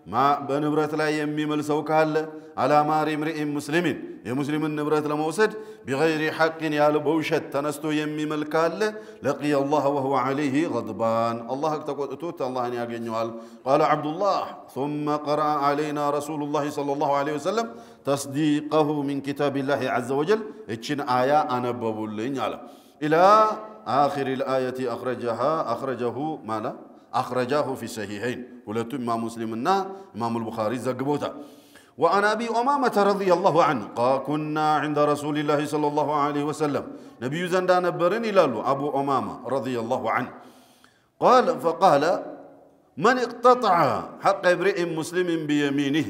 ما بنبرت لا يميمل سو ካለ على مال امرئ مسلم የሙስሊምን ንብረት ለመውሰድ بغير حق ያለ በውሸት ተነስቶ የሚመል ካለ لقي الله وهو عليه غضبان الله ተቆጥቶት አላህን ያገኘዋል قال عبد الله ثم قرأ علينا رسول الله صلى الله عليه وسلم تصديقه من كتاب الله عز وجل እቺን አያ አነበቡልኝ አለ الى آخر الآية أخرجه في صحيحين ولتم إمام مسلمنا إمام البخاري زقبوتا وعن أبي أمامة رضي الله عنه قال كنا عند رسول الله صلى الله عليه وسلم نبي زندان برن إلى أبو أمامة رضي الله عنه فقال من اقتطع حق امرئ مسلم بيمينه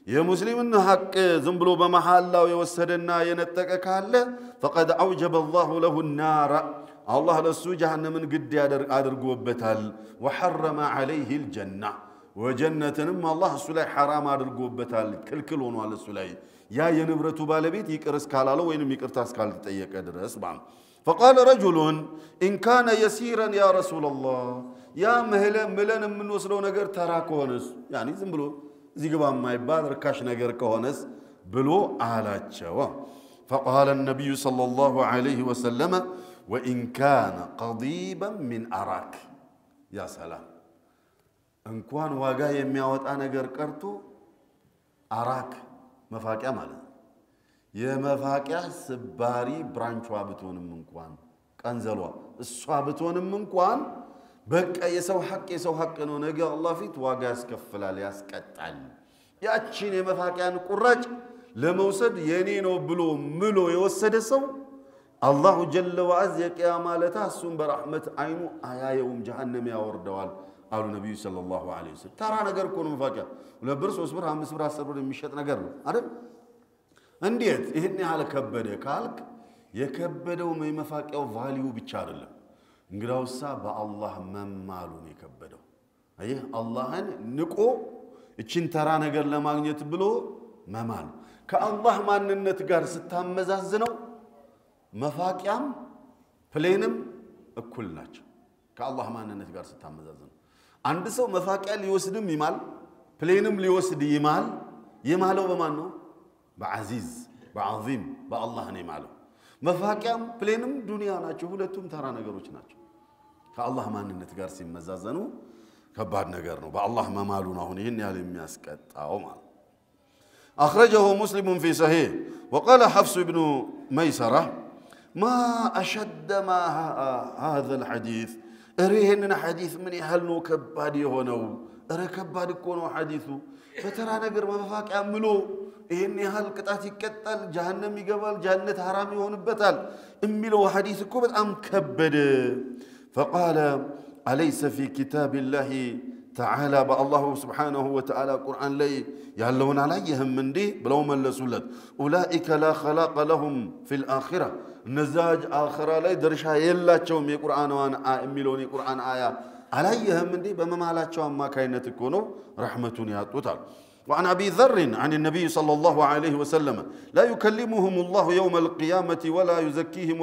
يا مسلم حق زنبلو بمحله ويوسدنا ينتك كاله فقد أوجب الله له النار الله لسو جهنم قد أدرقوبتال وحرم عليه الجنة وجنة الله سلي حرام أدرقوبتال كلون على سلي يا ينبرتو بالبيت يكرس كالالو وينم يكرتاس كالت أيك أدرس بعم فقال رجل إن كان يسيرا يا رسول الله يا ملن من وصلوا نجر تراكونس يعني زنبلو زيقبان ما يباد ركاش نجر كونس بلو على الشوا فقال النبي صلى الله عليه وسلم وإن كان قضيبا من أراك يا سلام إن كان واقع يمياوت أنا قرقرتو أراك مفاكع مالا يا مفاكع سباري برانشوا بتون من كوان كنزلوا الصابتون من كوان بك يسوي حق إنه نجا الله فيت واقع سكفل على يسكتعل يا تشيني مفاكع نقرج لموسد ينينو بلو ملو يوسد السو الله جل وعز يا مالته السن برحمة عينه آيا يوم جهنم يا وردوال قال النبي صلى الله عليه وسلم ترى نجر كون مفاجأ ولا برس وصبر هم صبر صبر مشيت نجر عارف عنديت إهني على كبده كالك يكبده وما مفاجأ وفاليو بتشار الله نقرأ الساب الله من مالو يكبده أيه الله نكو إتشين ترى نجر لما يتبلو ما مالو كالله ما ننتجار ستام مزازنو مفاكيام بلينم እኩል ናቸው ከአላህ ማንነት ጋር ስታመዛዘኑ አንድ ሰው መፋቂያ ሊወስድም ይማል ፕሌንም ሊወስድ ይማል የማለው በማን ነው በአዚዝ በአዚም በአላህ ነው የማለው መፋቂያም ፕሌንም ዱንያ ናቸው ሁለቱም ተራ ነገሮች ናቸው ከአላህ ማንነት ጋር ሲመዛዘኑ ከባድ ነገር ነው በአላህ መማሉ ነው አሁን ይሄን ያህል የሚያስቀጣው ማለት أخرجه مسلم في صحيح وقال حفص بن ميسرة ما أشد ما هذا الحديث أريهن حديث من يهلنو كبادي هونو أرى كبادي كونو حديثو فترى نقر ما فاك أملو إهن يهل كتاتي كتل جهنم يقبل جهنة حرامي هون بتال أملو حديث كوبت أم كبد فقال أليس في كتاب الله تعالى بالله سبحانه وتعالى القرآن لي يهلون عليهم من دي بلو من لسولت أولئك لا خلاق لهم في الآخرة نزاج آخرة لا درشها يلا تشوم القرآن وأنا أميلوني القرآن آية عليهم من دي بما لا تشوم ما كاينة تكونوا رحمة يا توتال وعن أبي ذر عن النبي صلى الله عليه وسلم لا يكلمهم الله يوم القيامة ولا يزكيهم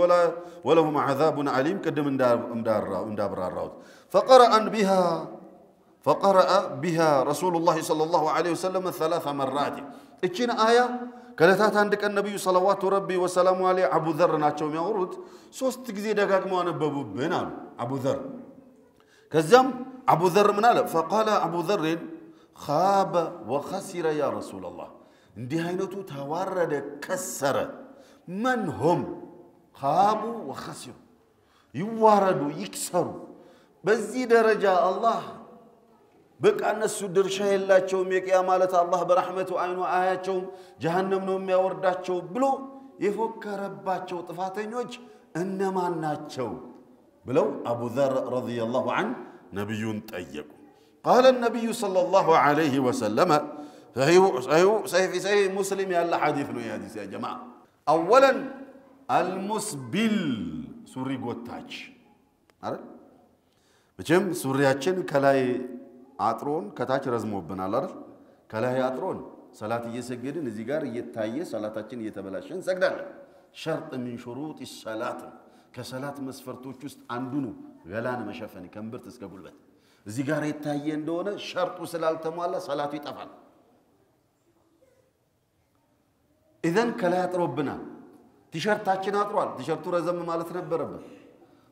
ولهم عذاب عليم قدم اندابر الراوت فقرأ بها رسول الله صلى الله عليه وسلم 3 مرات እቺን አያ ከለታት አንድ ቀን ነብዩ ሰለላሁ ዐለይሂ ወሰለም አቡ ዘር ናቸው የሚያወሩት 3 ጊዜ ደጋግመው አነበቡብን አሉ አቡ ዘር ከዛም አቡ ዘር ምን አለ فقال ابو ذر خاب وخسر يا رسول الله እንዲህ አይነቱ ተዋረደ ከሰረ من هم خابوا وخسروا ይዋረዱ ይክሰሩ በዚህ ደረጃ አላህ በቃ እነሱ ድርሻ የላቸውም የቂያ ማለት አላህ በረህመቱ አይኑ አያቸው ጀሃነም ነው የሚያወርዳቸው ብሎ የፎከረባቸው ጥፋተኞች እነማን ናቸው ብለው አቡ ዘር ረዲየላሁ ዐን ነብዩን ጠየቁ قال النبي صلى الله عليه وسلم صحيح مسلم ያለ ሐዲስ ነው ያዲስ ያ ጀማዓ اولا المسبل ሱሪ ጎታች አይደል መቼም ሱሪያችን ከላይ አጥሮን ከታች ረዝሞብናል አይደል ከላይ አጥሮን ሰላት እየሰገድን እዚህ ጋር እየታየ ሰላታችን እየተበላሸን ሰግዳለን شرط من شروط الصلاه ከሰላት መስፈርቶች ውስጥ አንዱ ነው ገላን መሸፈን ከንብርት እስከ ጉልበት እዚህ ጋር የታየ እንደሆነ ሸርጡ ስላልተሟላ ሰላቱ ይጠፋል اذن ከላይ አጥሮብና ቲሸርታችን አጥሯል ቲሸርቱ ረዘም ማለት ነበረበት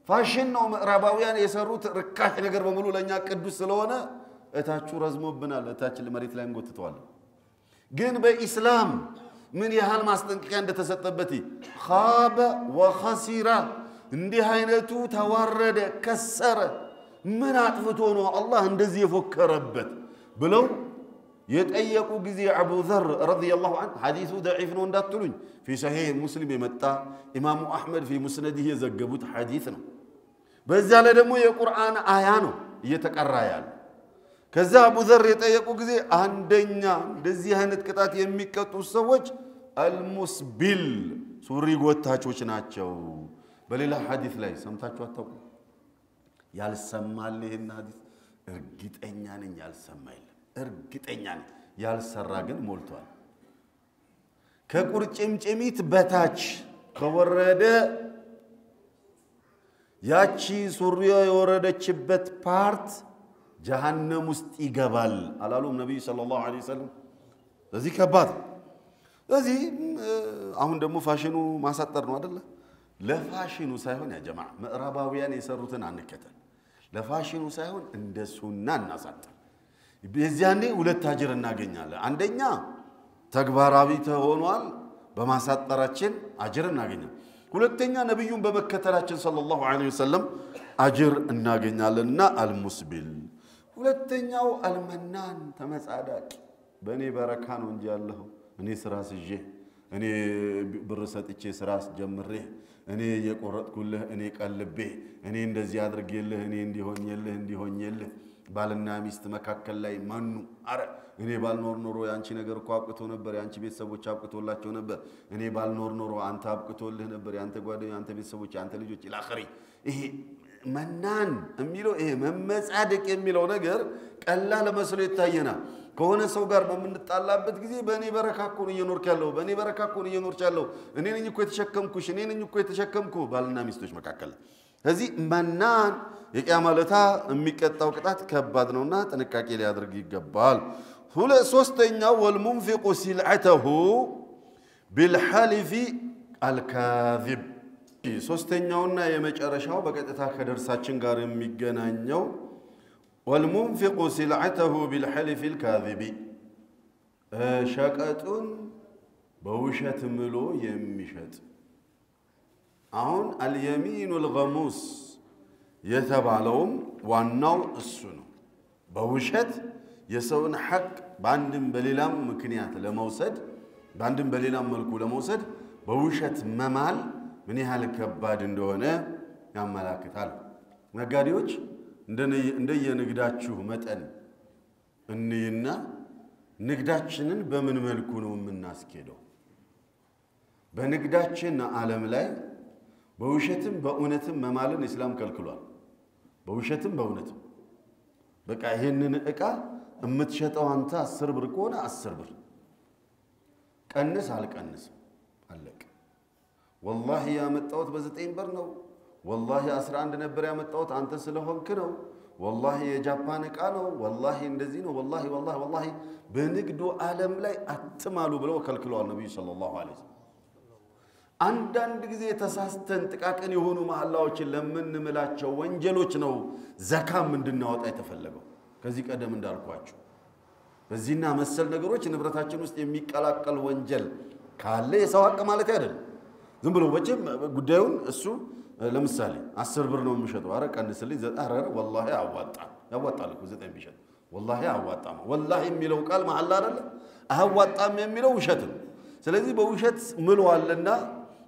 ፋሽን ነው ምዕራባውያን የሰሩት ርካሽ ነገር በሙሉ ለኛ ቅዱስ ስለሆነ እታቹ ረዝሞብናል እታች ለመሬት ላይ እንጎትተዋል ግን በእስላም ምን ያህል ማስጠንቀቂያ እንደተሰጠበት خاب وخسر እንዲህ አይነቱ ተዋረደ ከሰረ ምን አጥፍቶ ነው አላህ እንደዚህ የፎከረበት ብለው የጠየቁ ጊዜ አቡ ዘር ረዲየላሁ ዐንሁ ሐዲሱ ضعيف ነው እንዳትሉኝ في صحيح مسلم የመጣ ኢማሙ አህመድ في مسنده የዘገቡት ሐዲስ ነው በዛ ላይ ደግሞ የቁርአን አያ ነው እየተቀራ ያለ ከዛ አቡ ዘር የጠየቁ ጊዜ አንደኛ እንደዚህ አይነት ቅጣት የሚቀጡ ሰዎች المسبل ሱሪ ጎታቾች ናቸው በሌላ ሐዲስ ላይ ሰምታችሁ አታውቁ ያልሰማል ይሄን ሐዲስ እርግጠኛ ነኝ ያልሰማል እርግጠኛ ነኝ ያልሰራ ግን ሞልቷል ከቁርጭምጭሚት በታች ከወረደ ያቺ ሱሪያ የወረደችበት ፓርት ጀሃነም ውስጥ ይገባል አላሉም ነብዩ ሰለላሁ ዐለይሂ ወሰለም ስለዚህ ከባድ ስለዚህ አሁን ደግሞ ፋሽኑ ማሳጠር ነው አይደለ ለፋሽኑ ሳይሆን ያ ጀማዓ ምዕራባውያን የሰሩትን አንከተል ለፋሽኑ ሳይሆን እንደ ሱና እናሳጠር በዚያኔ ሁለት አጅር እናገኛለን አንደኛ ተግባራዊ ተሆኗል በማሳጠራችን አጅር እናገኛለን ሁለተኛ ነብዩን በመከተላችን ሰለላሁ ዐለይሂ ወሰለም አጅር እናገኛለንና አልሙስቢል ሁለተኛው አልመናን ተመጻዳቂ በኔ በረካ ነው እንጂ ያለው እኔ ስራ ስጄ እኔ ብር ሰጥቼ ስራ ጀምሬ እኔ የቆረጥኩልህ እኔ ቀልቤ እኔ እንደዚህ አድርጌልህ እኔ እንዲሆንልህ ባልና ሚስት መካከል ላይ ማኑ አረ እኔ ባልኖር ኖሮ ያንቺ ነገር እኮ አብቅቶ ነበር ያንቺ ቤተሰቦች አብቅቶላቸው ነበር እኔ ባልኖር ኖሮ አንተ አብቅቶልህ ነበር ያንተ ጓደኛ ያንተ ቤተሰቦች ያንተ ልጆች ኢላኺሪ ይሄ መናን የሚለው ይሄ መመጻደቅ የሚለው ነገር ቀላል መስሎ ይታየናል ከሆነ ሰው ጋር በመንጣላበት ጊዜ በእኔ በረካኩ ነው እየኖርክ ያለው በእኔ በረካኩ ነው እየኖርች ያለው እኔ ነኝ እኮ የተሸከምኩሽ እኔ ነኝ እኮ የተሸከምኩ ባልና ሚስቶች መካከል ስለዚህ መናን የቂያማለታ የሚቀጣው ቅጣት ከባድ ነውና ጥንቃቄ ሊያደርግ ይገባል ሶስተኛው ወልሙንፊቁ ሲልዓተሁ بالحلف الكاذب ሶስተኛውና የመጨረሻው በቀጥታ ከደርሳችን ጋር የሚገናኘው والمنفق سلعته بالحلف الكاذب شقطن بوشت ملو يمشط አሁን اليمين الغموس የተባለውም ዋናው እሱ ነው በውሸት የሰውን ሐቅ ባንድም በሌላም ምክንያት ለመውሰድ ባንድም በሌላም መልኩ ለመውሰድ በውሸት መማል ምን ያህል ከባድ እንደሆነ ያመላክታል ነጋዴዎች እንደየንግዳችሁ መጠን እንይና ንግዳችንን በምን መልኩ ነው የምናስኬደው በንግዳችን ዓለም ላይ በውሸትም በእውነትም መማልን እስላም ከልክሏል በውሸትም በእውነትም በቃ ይሄንን እቃ እምትሸጠው አንተ 10 ብር ከሆነ 10 ብር ቀንስ አልቀንስ አለቀ والله ያመጣሁት በ9 ብር ነው والله 11 ነበር ያመጣሁት አንተ ስለሆንክ ነው والله የጃፓን ዕቃ ነው والله እንደዚህ ነው والله በንግዱ ዓለም ላይ አትማሉ ብለው ከልክለዋል ነብዩ ሰለላሁ ዐለይሂ ወሰለም አንዳንድ ጊዜ ተሳስተን ጥቃቅን የሆኑ መሐላዎችን ለምንምላቸው ወንጀሎች ነው ዘካም እንድናወጣ የተፈለገው ከዚህ ቀደም እንዳልኳችሁ በዚህና መሰል ነገሮች ንብረታችን ውስጥ የሚቀላቀል ወንጀል ካለ የሰው ሐቅ ማለት አይደለም ዝም ብሎ ወጭም ጉዳዩን እሱ ለምሳሌ 10 ብር ነው የሚሸጠው አረ ቀንስልኝ አረ والله ያዋጣል እኮ 9 ቢሸጥ والله ያዋጣም والله የሚለው ቃል መሐላ አይደለ አዋጣም የሚለው ውሸት ነው ስለዚህ በውሸት ምሏልና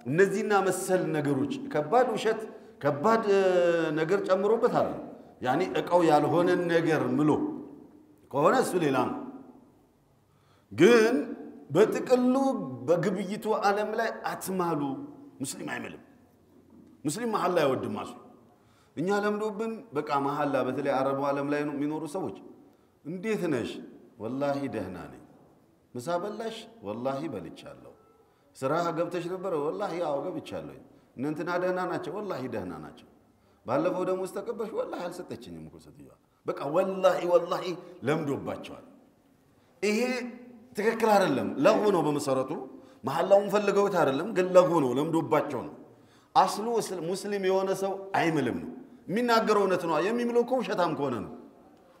እነዚህና መሰል ነገሮች ከባድ ውሸት ከባድ ነገር ጨምሮበት አለ ያኒ እቃው ያልሆነ ነገር ምሎ ከሆነ እሱ ሌላ ነው ግን በጥቅሉ በግብይቱ ዓለም ላይ አትማሉ ሙስሊም አይመልም ሙስሊም መሐላ አይወድም ማሱ እኛ ለምዶብን በቃ መሐላ በተለይ አረቡ ዓለም ላይ የሚኖሩ ሰዎች እንዴት ነሽ والله ደህና ነኝ ምሳ በላሽ والله በልቻለሁ ስራ ገብተሽ ነበር والله ያው ገብቻለሁ እንንትና ደህና ናቸው والله ደህና ናቸው ባለፈው ደሞ ተቀበሽ والله አልሰጠችኝም እኮ ሰጥቷ በቃ والله ለምዶባቸዋል ይሄ ትክክል አይደለም ለጉ ነው በመሰረቱ መሐላውን ፈልገውት አይደለም ግን ለጉ ነው ለምዶባቸው ነው አስሉ ሙስሊም የሆነ ሰው አይምልም ነው የሚናገረው እውነት ነው የሚምለው እኮ ውሸታም ከሆነ ነው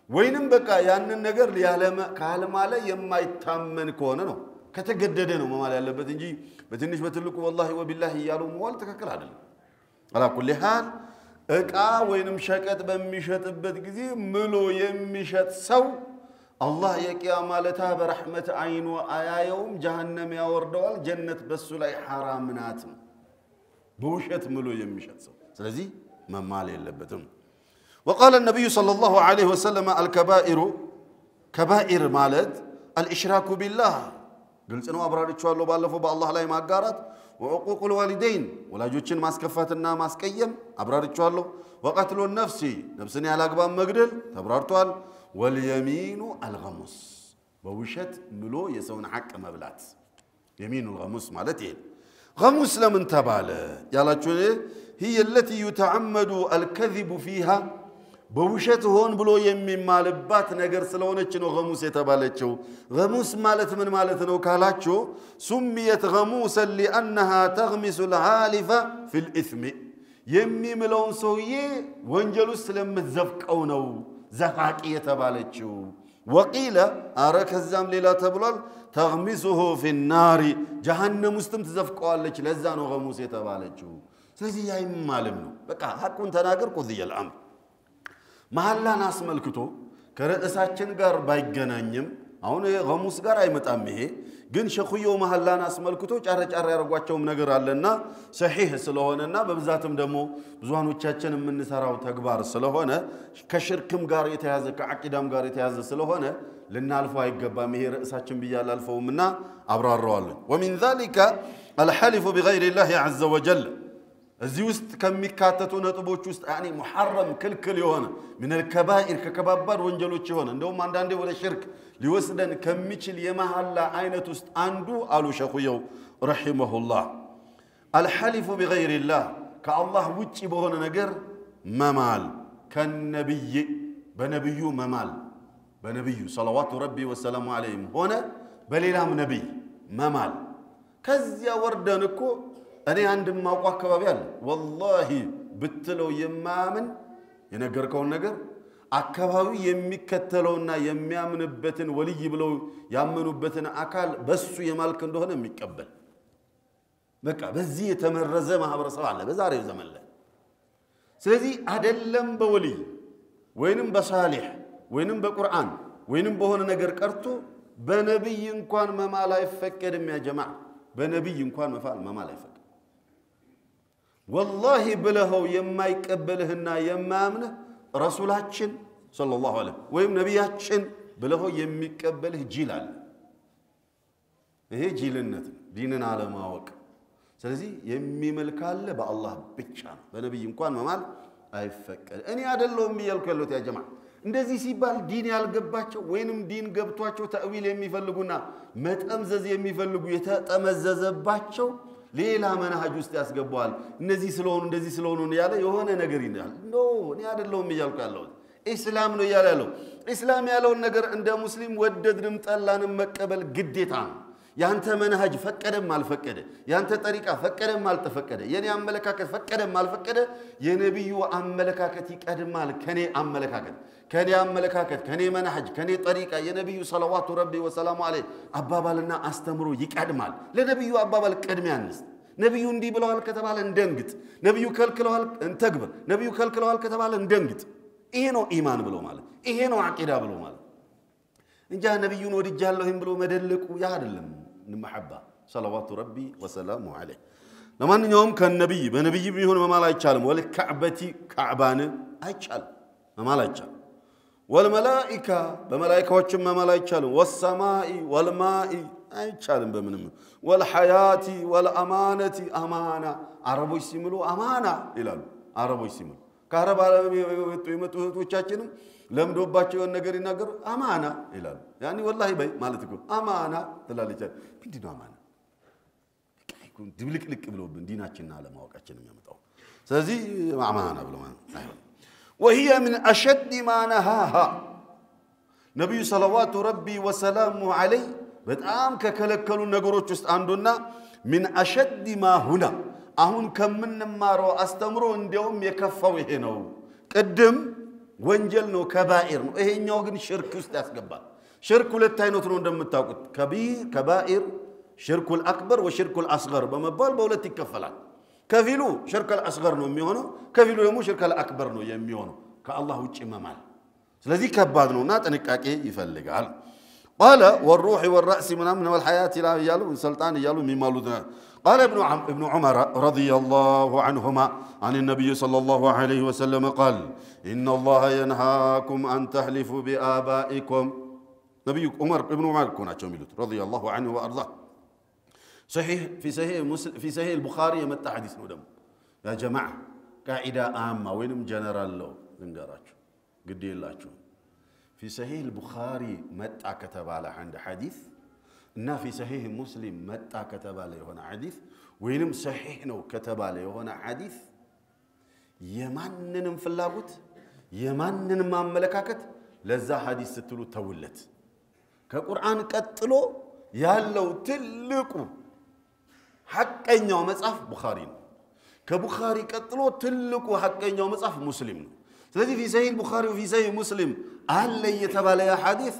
ወይንም በቃ ያንን ነገር ያለማ ካልማለ የማይታመን ከሆነ ነው ከተገደደ ነው መማል ያለበት እንጂ በትንሽ በትልቁ والله وبالله ያሉ መዋል ትክክል አይደለም على كل حال እቃ ወይንም ሸቀጥ በሚሸጥበት ጊዜ ምሎ የሚሸጥ ሰው الله የቂያማ ለታ በረህመት አይኑ አያየውም ጀሃነም ያወርደዋል ጀነት በሱ ላይ حرام ናት በውሸት ምሎ የሚሸጥ ሰው ስለዚህ መማል የለበትም وقال النبي صلى الله عليه وسلم الكبائر كبائر مالت الاشراك بالله قلت انه ابرارچዋለሁ ባለፈው በአላህ ላይ ማጋራት وعقوق الوالدين ወላጆችን ማስከፋትና ማስቀየም አብራርچዋለሁ وقتل النفس ነፍስን ያላግባብ መግደል ተብራርቷል واليمين الغموس በውሸት ምሎ የሰውን ሐቅ መብላት يمين الغموس ማለት ይሄ غموس لمن تباله ያላችሁ هي التي يتعمد الكذب فيها በውሸት ሆን ብሎ የሚማልባት ነገር ስለሆነች ነው غموس የተባለችው غموس ማለት ምን ማለት ነው ካላችሁ سميت غموسا لانها تغمس الحالف في الاثم የሚምለውን ሰውዬ ወንጀል ውስጥ ስለምትዘፍቀው ነው ዘፋቂ የተባለችው وقيل አረከዛም ሌላ ተብሏል تغمسه في النار جهنم ውስጥም ትዘፍቀዋለች ለዛ ነው غموس የተባለችው ስለዚህ ያይማልም ነው በቃ ሐቁን ተናገር قضيه الامر መሐላን አስመልክቶ ከረእሳችን ጋር ባይገናኝም አሁን غموس ጋር አይመጣም ይሄ ግን ሸኹየው መሐላን አስመልክቶ ጫረጫራ ያርጓቸውም ነገር አለና ሰሂህ ስለሆነና በብዛትም ደሞ ብዙሃኖቻችን የምንሰራው ተግባር ስለሆነ ከሽርክም ጋር የተያዘ ከአቂዳም ጋር የተያዘ ስለሆነ ልናልፈው አይገባም ይሄ ረእሳችን ብያል አልፈውምና አብራራዋለን ومن ذلك الحلف بغير الله عز وجل እዚህ ውስጥ ከሚካተቱ ነጥቦች ውስጥ يعني محرم ክልክል የሆነ من الكبائر ከከባባድ ወንጀሎች የሆነ እንደውም አንዳንዴ ወደ ሽርክ ሊወስደን ከሚችል የመሐላ አይነት ውስጥ አንዱ አሉ ሸኹየው رحمه الله الحلف بغير الله كالله ውጪ በሆነ ነገር መማል ከነብይ በነብዩ መማል በነብዩ صلوات ربي وسلام عليه ሆነ በሌላም ነብይ መማል ከዚያ ወርደን እኮ እኔ አንድ ማውቀ አካባቢ አለ والله ብትለው የማምን የነገርከውን ነገር አካባቢ የሚከተለውና የሚያምንበትን ወልይ ብለው ያመኑበትን አካል በሱ የማልክ እንደሆነ የሚቀበል በቃ በዚህ የተመረዘ ማህበረሰብ አለ በዛሬው ዘመን ላይ ስለዚህ አይደለም በወልይ ወይንም በሳሊህ ወይንም በቁርአን ወይንም በሆነ ነገር ቀርቶ በነብይ እንኳን መማል አይፈቀድም ያ ጀማዓ በነብይ እንኳን መማል አይፈቀድም والله بلهو የማይቀበልህና የማያምንህ ረሱላችን ሰለላሁ ዐለይሂ ወይም ነብያችን ብለሆ የሚቀበልህ ጂል አለ ይሄ ጂልነት ዲንን አለማወቅ ስለዚህ የሚመልካለ በአላህ ብቻ በነብይ እንኳን መማል አይፈቀድ እኔ አይደለም ይልከሉት ያ ጀማዓ እንደዚህ ሲባል ዲን ያልገባቸው ወይንም ዲን ገብቷቸው ተእዊል የሚፈልጉና መጠምዘዝ የሚፈልጉ የተጠመዘዘባቸው ሌላ መንሃጅ ውስጥ ያስገባዋል እነዚህ ስለሆኑ እንደዚህ ስለሆኑ ያለ የሆነ ነገር ይላል ኖ እኔ አይደለሁም ይያልኩ ያለው ኢስላም ነው ያለው ኢስላም ያለውን ነገር እንደ ሙስሊም ወደድንም ጠላንም መቀበል ግዴታ ነው ያንተ መንሃጅ ፈቀደም አልፈቀደ ያንተ ጠሪቃ ፈቀደም አልተፈቀደ የኔ አመለካከት ፈቀደም አልፈቀደ የነብዩ አመለካከት ይቀድማል ከኔ አመለካከት ከኔ መንሃጅ ከኔ ጠሪቃ የነብዩ ሰለዋቱ ረቢ ወሰላሙ ዐለይሂ አባባልና አስተምሮ ይቀድማል ለነብዩ አባባል ቅድሚያንስ ነብዩ እንዲህ ብለዋል ከተባለ እንደንግጥ ነብዩ ከልክለዋል እንተግብር ነብዩ ከልክለዋል ከተባለ እንደንግጥ ይሄ ነው ኢማን ብሎ ማለት ይሄ ነው አቂዳ ብሎ ማለት እንጃ ነብዩን ወድጃለሁም ብሎ መደለቁ ያ አይደለም ንመሐባ ሰለዋቱ ረቢ ወሰላሙ ዐለይሂ ለማንኛውም ከነብይ በነብይ ቢሆን መማል አይቻልም ወልከዕበቲ ከዕባን አይቻልም መማል አይቻልም ወልመላኢካ በመላኢካዎችም መማል አይቻልም ወሰማኢ ወልማኢ አይቻልም በምንም ወልሐያቲ ወልአማነቲ አማና አረቦች ሲምሉ አማና ይላሉ አረቦች ሲምሉ ከአረብ ዓለም የመጡ እህቶቻችንም ለምዶባቸው ነገር ይናገሩ አማና ይላሉ ያኒ ወላሂ በይ ማለት እኮ አማና ትላለች ምንድነው አማና ከይኩን ድብልቅልቅ ብሎብን ዲናችንና ለማወቃችን የሚያመጣው ስለዚህ አማና ብሎ ማለት አይሆን وهي من اشد ما نهاها ነብዩ ሰለዋቱ ረቢ ወሰላሙ ዐለይሂ በጣም ከከለከሉ ነገሮች ውስጥ አንዱና من اشد ما هنا አሁን ከምንማረው አስተምሮ እንደውም የከፋው ይሄ ነው ቀደም ወንጀል ነው ከባኢር ነው ይሄኛው ግን ሽርክ ውስጥ ያስገባል ሽርክ ሁለት አይነት ነው እንደምታውቁት ከባኢር ሽርኩል አክበር ወሽርኩል አስገር በመባል በሁለት ይከፈላል ከፊሉ ሽርኩል አስገር ነው የሚሆነው ከፊሉ ደግሞ ሽርኩል አክበር ነው የሚሆነው ከአላህ ውጪ መማል ስለዚህ ከባድ ነውና ጥንቃቄ ይፈልጋል قال والروح والراس من والحياه لا يالو سلطان يالو ميمالونا قال ابن عمر رضي الله عنهما عن النبي صلى الله عليه وسلم قال ان الله ينهاكم ان تحلفوا بآبائكم نبي عمر ابن عمر كوناچو ميلوت رضي الله عنه وارضاه صحيح في صحيح البخاري يمتى حديث ነው ደሞ يا جماعه قاعده عامه وينم جنرال لو እንገራችሁ ግድ የላችሁ في صحيح البخاري متى كتب على عند حديث እና في صحيح مسلم متى كتب عليه هنا حديث وينم صحيح ነው كتب عليه هنا حديث የማንንም ፍላጎት የማንንም ማመለካከት ለዛ ሐዲስ ስትሉ ተውለት ከቁርአን ቀጥሎ ያለው ትልቁ ሐቀኛው መጽሐፍ ቡኻሪ ነው ከቡኻሪ ቀጥሎ ትልቁ ሐቀኛው መጽሐፍ ሙስሊም ነው ስለዚህ في صحيح البخاري وفي صحيح مسلم አለ የተባለ ሐዲስ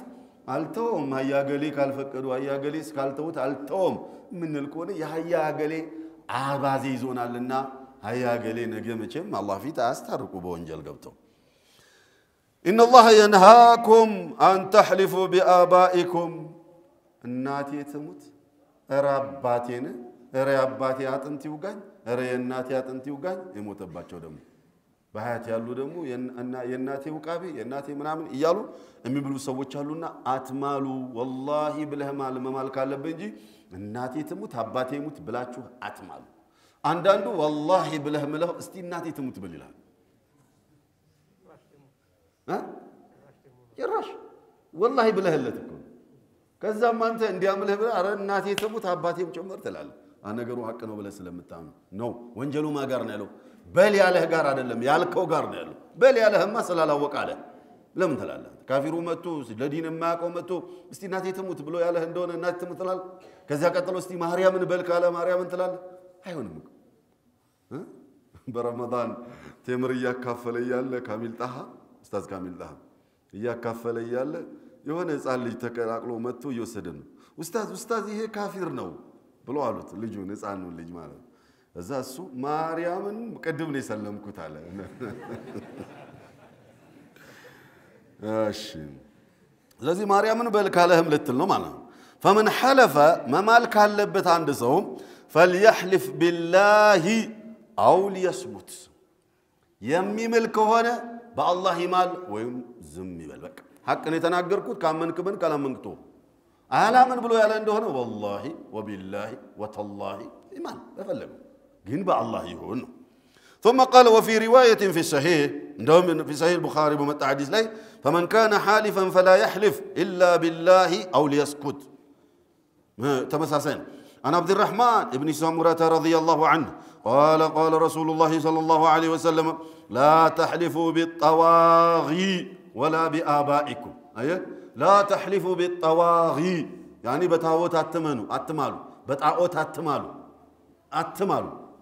አልተውም ያገሌ ካልፈቀዱ ያገሌስ ካልተውት አልተውም ምንል ከሆነ ያገሌ አባዜ ይዞናልና ያገሌ ነገ መቼም አላህ ፊት አስተርቁ በወንጀል ገብተው ان الله ينهاكم ان تحلفوا بآبائكم እናቴ ትሙት ራባቴን ራባቴ አጥንት ይውጋኝ የእናቴ አጥንት ይውጋኝ የሞተባቸው ደሞ በሐያት ያሉ ደሞ የእናቴ ውቃቢ የእናቴ ምናምን ይያሉ የሚብሉ ሰዎች አሉና አትማሉ والله ብለህ ማል ካለበት እንጂ እናቴ ትሙት አባቴ ይሙት ብላችሁ አትማሉ አንዳንዱ والله ብለህ ምለው እስቲ እናቴ ትሙት ብል ይላል ይራሽ والله ብለህለት እኮ ከዛም አንተ እንዲያምልህ ብለህ አረ እናቴ ትሙት አባቴም ጭምር ትላለህ አነገሩ ሐቅ ነው ብለህ ስለምታምን ነው ወንጀሉ ማጋር ነው ያለው በል ያለህ ጋር አይደለም ያልከው ጋር ነው ያለው በል ያለህማ ስላላወቀ አለ ለምን ትላለህ ካፊሩ መጥቶ ለዲን የማያውቀው መጥቶ እስቲ እናቴ ትሙት ብሎ ያለህ እንደሆነ እናቴ ትሙት ትላለህ ከዛ ቀጥሎ እስቲ ማርያምን በል ካለ ማርያምን ትላለህ አይሆንም በረመዳን ተምር ያካፈለ ያለ ካሚል ጣሃ ኡስታዝ ካሚል ጣሃ ያካፈለ ያለ የሆነ ህፃን ልጅ ተቀላቅሎ መጥቶ እየወሰደ ነው ኡስታዝ ይሄ ካፊር ነው ብሎ አሉት ልጁን ህፃኑን ልጅ ማለት እዛ እሱ ማርያምን ቀድም ነው ሰለምኩት አለ እሺ ስለዚህ ማርያምን በልካለህም ልትል ነው ማለት ነው فمن حلف መማል ካለበት አንድ ሰው فليحلف بالله او ليصمت የሚምል ከሆነ በአላህ ይማል ወይም ዝም ይበል በቃ ሐቅ ነው የተናገርኩት ካመንክብን ካላመንክቶ አላምን ብሎ ያለ እንደሆነ والله وبالله وتالله ይማል በፈለገው ግን በአላህ ይሁን ثم قال وفي رواية في الصحيح في صحيح البخاري بمتع حديث لي فمن كان حالفا فلا يحلف إلا بالله أو ليسكت تمساسين عن عبد الرحمن ابن سمرة رضي الله عنه قال قال رسول الله صلى الله عليه وسلم لا تحلفوا بالطواغي ولا بآبائكم لا تحلفوا بالطواغي يعني بتاوت أتمالوا بتاوت أتمالوا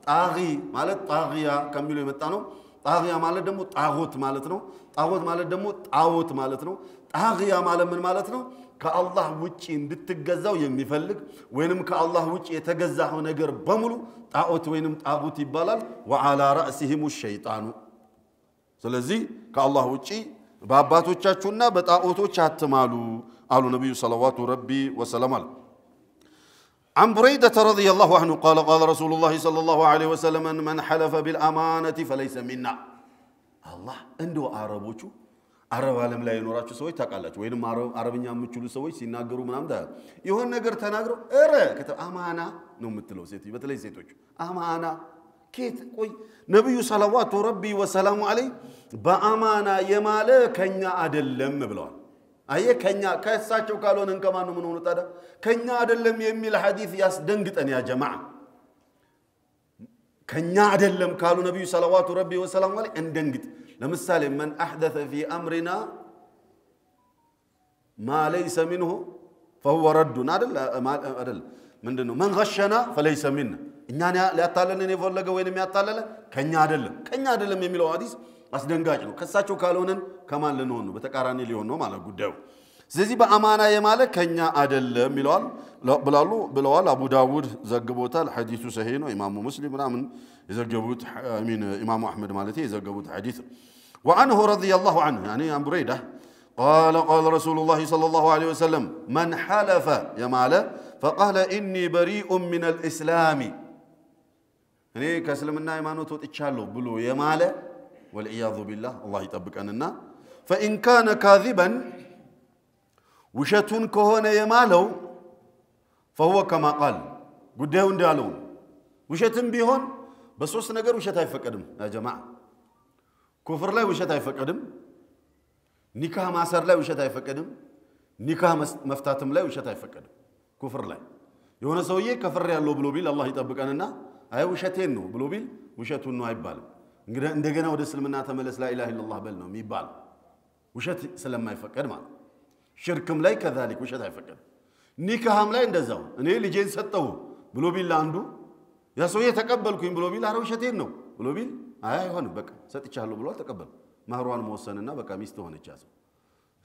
طاغي ማለት ጣغያ ከሚሉ የመጣ ነው ጣغያ ማለት ደግሞ ጣዖት ማለት ነው ጣዖት ማለት ደግሞ ጣዖት ማለት ነው ጣغያ ማለት ምን ማለት ነው ከአላህ ውጪ እንድትገዛው የሚፈልግ ወይንም ከአላህ ውጪ የተገዛው ነገር በሙሉ ጣዖት ወይንም ጣዖት ይባላል وعلى رأسهم الشيطان ስለዚህ ከአላህ ውጪ በአባቶቻችሁና በጣዖቶች አትማሉ አሉ ነብዩ ሰለላሁ ረቢ ወሰለም عن بريدة رضي الله عنه قال قال رسول الله صلى الله عليه وسلم من حلف بالأمانة فليس منا الله عنده عربوچو عرب ዓለም ላይ የኖራችሁ ሰዎች ታውቃላችሁ ወይንም አረብኛ የምትችሉ ሰዎች ሲናገሩ ምናምን ይሆን ነገር ተናግረው አማና ነው የምትለው ሴት በተለይ ሴቶች አማና ኬት ቆይ ነብዩ ሰለላሁ ረቢ ወሰላሙ ዐለይሂ በአማና የማለ ከኛ አይደለም ብለዋል አየ ከኛ ከሳቸው ካልሆነ እንከማን ምን ሆነ ታዲያ ከኛ አይደለም የሚል ሐዲስ ያስደንግጠን ያ ጀማዓ ከኛ አይደለም ካሉ ነብዩ ሰለላሁ ረቢ ወሰላሙ ዐለይሂ እንደንግጥ ለምሳሌ من احدث في امرنا ما ليس منه فهو رد አይደል ምንድነው من غشنا فليس منا እኛን ሊያታለለን የፈለገ ወይንም ያታለለ ከኛ አይደለም የሚለው ሐዲስ አስደንጋጭ ነው ከሳቸው ካልሆነን ከማን ለነው ነው በተቃራኒ ሊሆን ነው ማለት ጉዳዩ ስለዚህ በአማና የማለ ከኛ አይደለም ይላል ብለዋል አቡ ዳውድ ዘግቦታል ሐዲሱ ሰሂህ ነው ኢማሙ ሙስሊም ምናምን يزجبوت امين امام احمد مالتي يزجبوت حديث وعنه رضي الله عنه يعني عن بريده قال قال رسول الله صلى الله عليه وسلم من حلف يا ماله فقال اني بريء من الاسلام يعني كاسلمنا ሃይማኖት ወጥቻለሁ ብሎ የማለ والعياذ بالله الله يطبقنا فان كان كاذبا وشتون كهونه የማለው فهو كما قال ጉዳዩ እንዳለው ውሸትም ቢሆን በሶስት ነገር ውሸት አይፈቀድም ያ ጀማዓ ኩፍር ላይ ውሸት አይፈቀድም ኒካህ ማሰር ላይ ውሸት አይፈቀድም ኒካህ መፍታትም ላይ ውሸት አይፈቀድም ኩፍር ላይ የሆነ ሰውዬ ከፍር ያለው ብሎ ቢል አላህ ይጠብቀንና አይ ውሸቴን ነው ብሎ ቢል ውሸቱን ነው አይባልም እንግዲህ እንደገና ወደ እስልምና ተመለስ ላ ኢላሃ ኢላላህ በል ነው የሚባል ውሸት ስለማይፈቀድ ማለት ሽርክም ላይ كذلك ውሸት አይፈቀድም ኒካህም ላይ እንደዛው እኔ ልጄን ሰጠው ብሎ ቢል አንዱ ያ ሰውዬ ተቀበልኩኝ ብሎ ቢል አረ ውሸቴን ነው ብሎ ቢል አይ አይሆንም በቃ ሰጥቻለሁ ብሎ ተቀበል ማህሯን መወሰንና በቃ ሚስት ሆነች ያሰው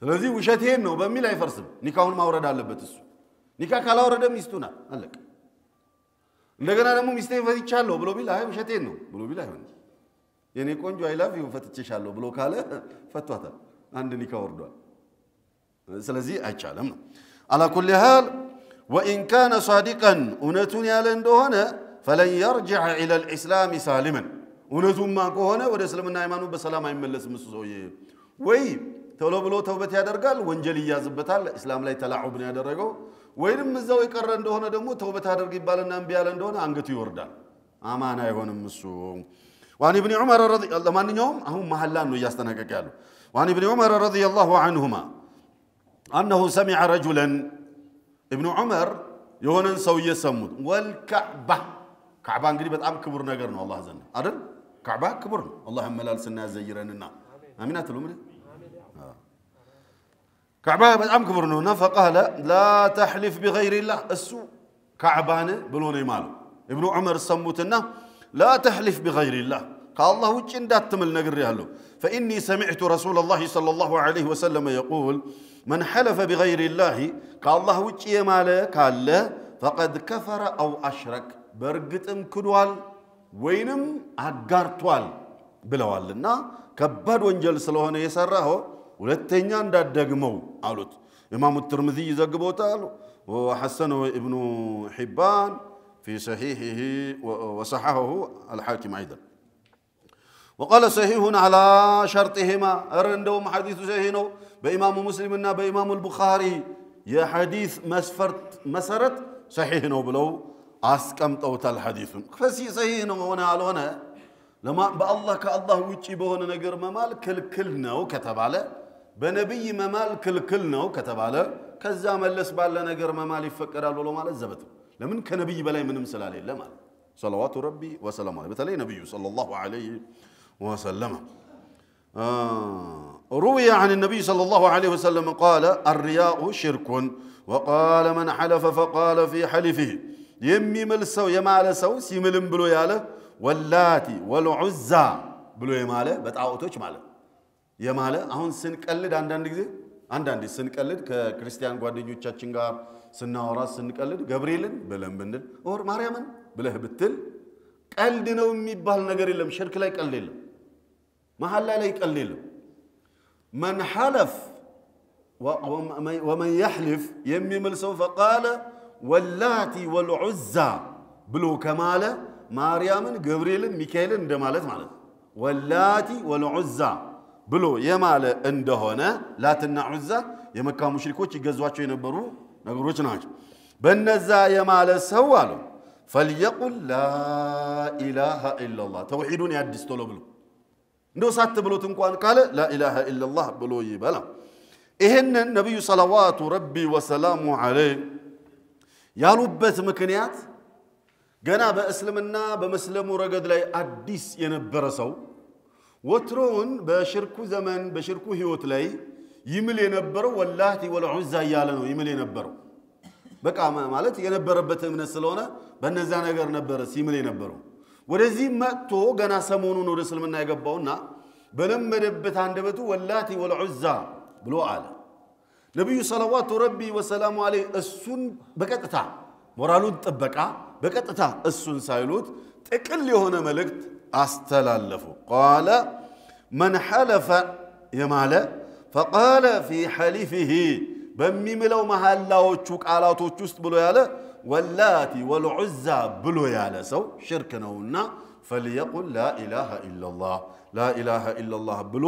ስለዚህ ውሸቴን ነው በሚል አይፈርስም ኒካውን ማውረድ አለበት እሱ ኒካ ካላወረደ ሚስቱና አለቀ እንደገና ደግሞ ሚስቴን ፈትቻለሁ ብሎ ቢል አይ ውሸቴን ነው ብሎ ቢል አይሆንም የኔ ቆንጆ አይ ላቭ ዩ ፈትቼሻለሁ ብሎ ካለ ፈቷታል አንድ ኒካ ወርዷል ስለዚህ አይቻለም على كل حال وان كان صادقا ونتون ያለ እንደሆነ فلن يرجع الى الاسلام سالما ونتوما ከሆነ ወደ እስልምና ሃይማኖት በሰላም አይመለስም እሱ ሰውዬ ወይ ቶሎ ብሎ ተውበት ያደርጋል ወንጀል ይያዝበታል እስላም ላይ ተላዑብ ነው ያደረገው ወይንም እዛው ይቀር እንደሆነ ደግሞ ተውበት አድርግ ይባልና እንቢ ያለ እንደሆነ አንገቱ ይወርዳል አማና አይሆንም እሱ وعن ابن عمر رضي الله ማንኛውም አሁን መሐላን ነው ያስተናቀቀ ያለው وعن ابن عمر رضي الله عنهما انه سمع رجلا ابن عمر የሆነን ሰውዬ ሰሙት والكعبه كعبه እንግዲህ በጣም ክቡር ነገር ነው አላህ ዘንድ አይደል كعبه ክቡር ነው አላህ መላልስና ያዘይረንና አሚን አትሉም كعبه በጣም ክቡር ነውና فقال لا تحلف بغير الله እሱ كعبان ብሎ ነው ይማሉ ابن عمر ሰሙትና لا تحلف بغير الله كالله ውጪ እንዳትምል ነግሬያለሁ فاني سمعت رسول الله صلى الله عليه وسلم يقول من حلف بغير الله كالله ውጪ የማለ ካለ فقد كفر او اشرك በርግጥም ክዷል ወይንም አጋርቷል ብለዋልና ከባድ ወንጀል ስለሆነ የሰራው ሁለተኛ እንዳደግመው አሉት ኢማሙ ትርሚዚ ይዘግቦታል وحسنه ابن حبان في صحيحه وصححه الحاكم ايضا وقال صحيح على شرطهما ارندوم حديث صحيح ነው በኢማሙ ሙስሊምና በኢማሙ البخاري የሐዲስ መስፈርት መሰረት صحيح ነው ብለው አስቀምጠውታል ሐዲሱን ፈሲ صحيح ነው ሆነ አልሆነ لما بالله كالله وجي بهون نجر ممال كل نو كتباله بنبي ممال كل نو كتباله كذا ملس بالله نجر ممال يفكر على ولا مال الزبط لمن كنبي بلاي من مسلا عليه لما صلوات ربي وسلامه عليه بتلاقي نبي صلى الله عليه وسلم روي عن النبي صلى الله عليه وسلم قال الرياء شرك وقال من حلف فقال في حلفه يمي ملسو يمال سو سيملم بلو ياله واللاتي والعزى بلو يماله بتعاوتوش ماله يماله አሁን ስንቀልድ አንዳንድ ስንቀልድ ከክርስቲያን ጓደኞቻችን ጋር ስናወራ ስንቀልድ ገብርኤልን ብለን ብንል ኦር ማርያምን ብለህ ብትል ቀልድ ነው የሚባል ነገር የለም ሽርክ ላይ ቀልድ የለም መሐላ ላይ ቀልድ የለም من حلف ومن يحلف يميمل سو فقال واللاتي والعزى بلو كماله ማርያምን ገብርኤልን ሚካኤልን እንደማለት ማለት واللاتي والعزى ብሎ የማለ እንደሆነ ላትና ዑዛ የመካ ሙሽሪኮች ይገዟቸው የነበሩ ነገሮች ናቸው በእነዛ የማለ ሰው አሉ فليقل لا اله الا الله توحيدون ያድስ ቶሎ ብሎ እንደው ሳት ብሎት እንኳን ካለ لا اله الا الله ብሎ ይበላ ይሄንን ነብዩ ሰለላሁ ረቢ ወሰላሙ ዐለይሂ ያሉበት ምክንያት ገና በእስልምና በመስለሙ ረገድ ላይ አዲስ የነበረ ሰው ወትሮን በሽርኩ ዘመን በሽርኩ ህይወት ላይ ይምል የነበረው ወላሂ ወልዑዛ ያለ ነው ይምል የነበረው በቃ ማለት የነበረበት እምነት ስለሆነ በእነዛ ነገር ነበር ሲምል የነበረው ወደዚህ መጥቶ ገና ሰሞኑን ወደ እስልምና የገባውና በለመደበት አንደበቱ ወላሂ ወልዑዛ ብሎ አለ ነብዩ ሰለላሁ ረቢ ወሰላሙ ዐለይሂ እሱን በቀጥታ ሞራሉን ጥበቃ በቀጥታ እሱን ሳይሉት ጥቅል የሆነ መልእክት استلالفوا قال من حلف يماله فقال في حلفه بميملو محلاوچو قالاتوچ ውስጥ ብሎ ያለ واللاتي والعزى ብሎ ያለ ሰው ሽርክ ነውና فليقل لا اله الا الله لا اله الا الله ብሎ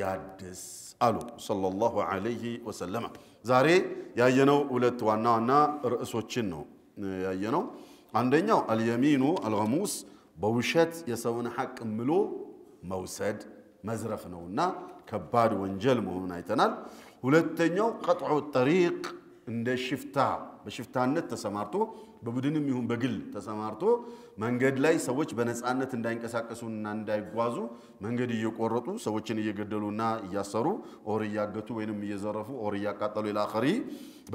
ያድስ አሉ صلى الله عليه وسلم ዛሬ ያየነው ሁለት ዋና ዋና ርዕሶችን ነው ያየነው አንደኛው اليمين الغموس በውሸት የሰውን ሐቅ ምሎ መውሰድ መዝረፍ ነውና ከባድ ወንጀል መሆኑን አይተናል ሁለተኛው قطع الطريق እንደ ሽፍታ በሽፍታነት ተሰማርቶ በቡድንም ይሁን በግል ተሰማርቶ መንገድ ላይ ሰዎች በነጻነት እንዳይንቀሳቀሱና እንዳይጓዙ መንገድ እየቆረጡ ሰዎችን እየገደሉና እያሰሩ ኦር ያገቱ ወይንም እየዘረፉ ኦር ያቃጠሉ ኢላኺሪ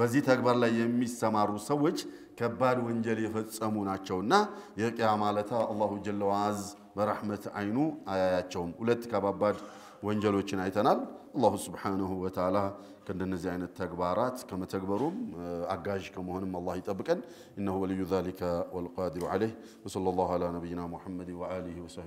በዚህ ተግባር ላይ የሚሰማሩ ሰዎች ከባድ ወንጀል የፈጸሙ ናቸውና የቂያማ ለታ አላሁ ጀለ ወዐዝ በረህመት አይኑ አያያቸውም ሁለት ከባባድ ወንጀሎችን አይተናል አላሁ ሱብሓነሁ ወተዓላ ከእንደነዚህ አይነት ተግባራት ከመተግበሩም አጋዥ ከመሆንም አላህ ይጠብቀን ኢነሁ ወልዩ ذلك والقادر عليه وصلى الله على نبينا محمد وآله وصحبه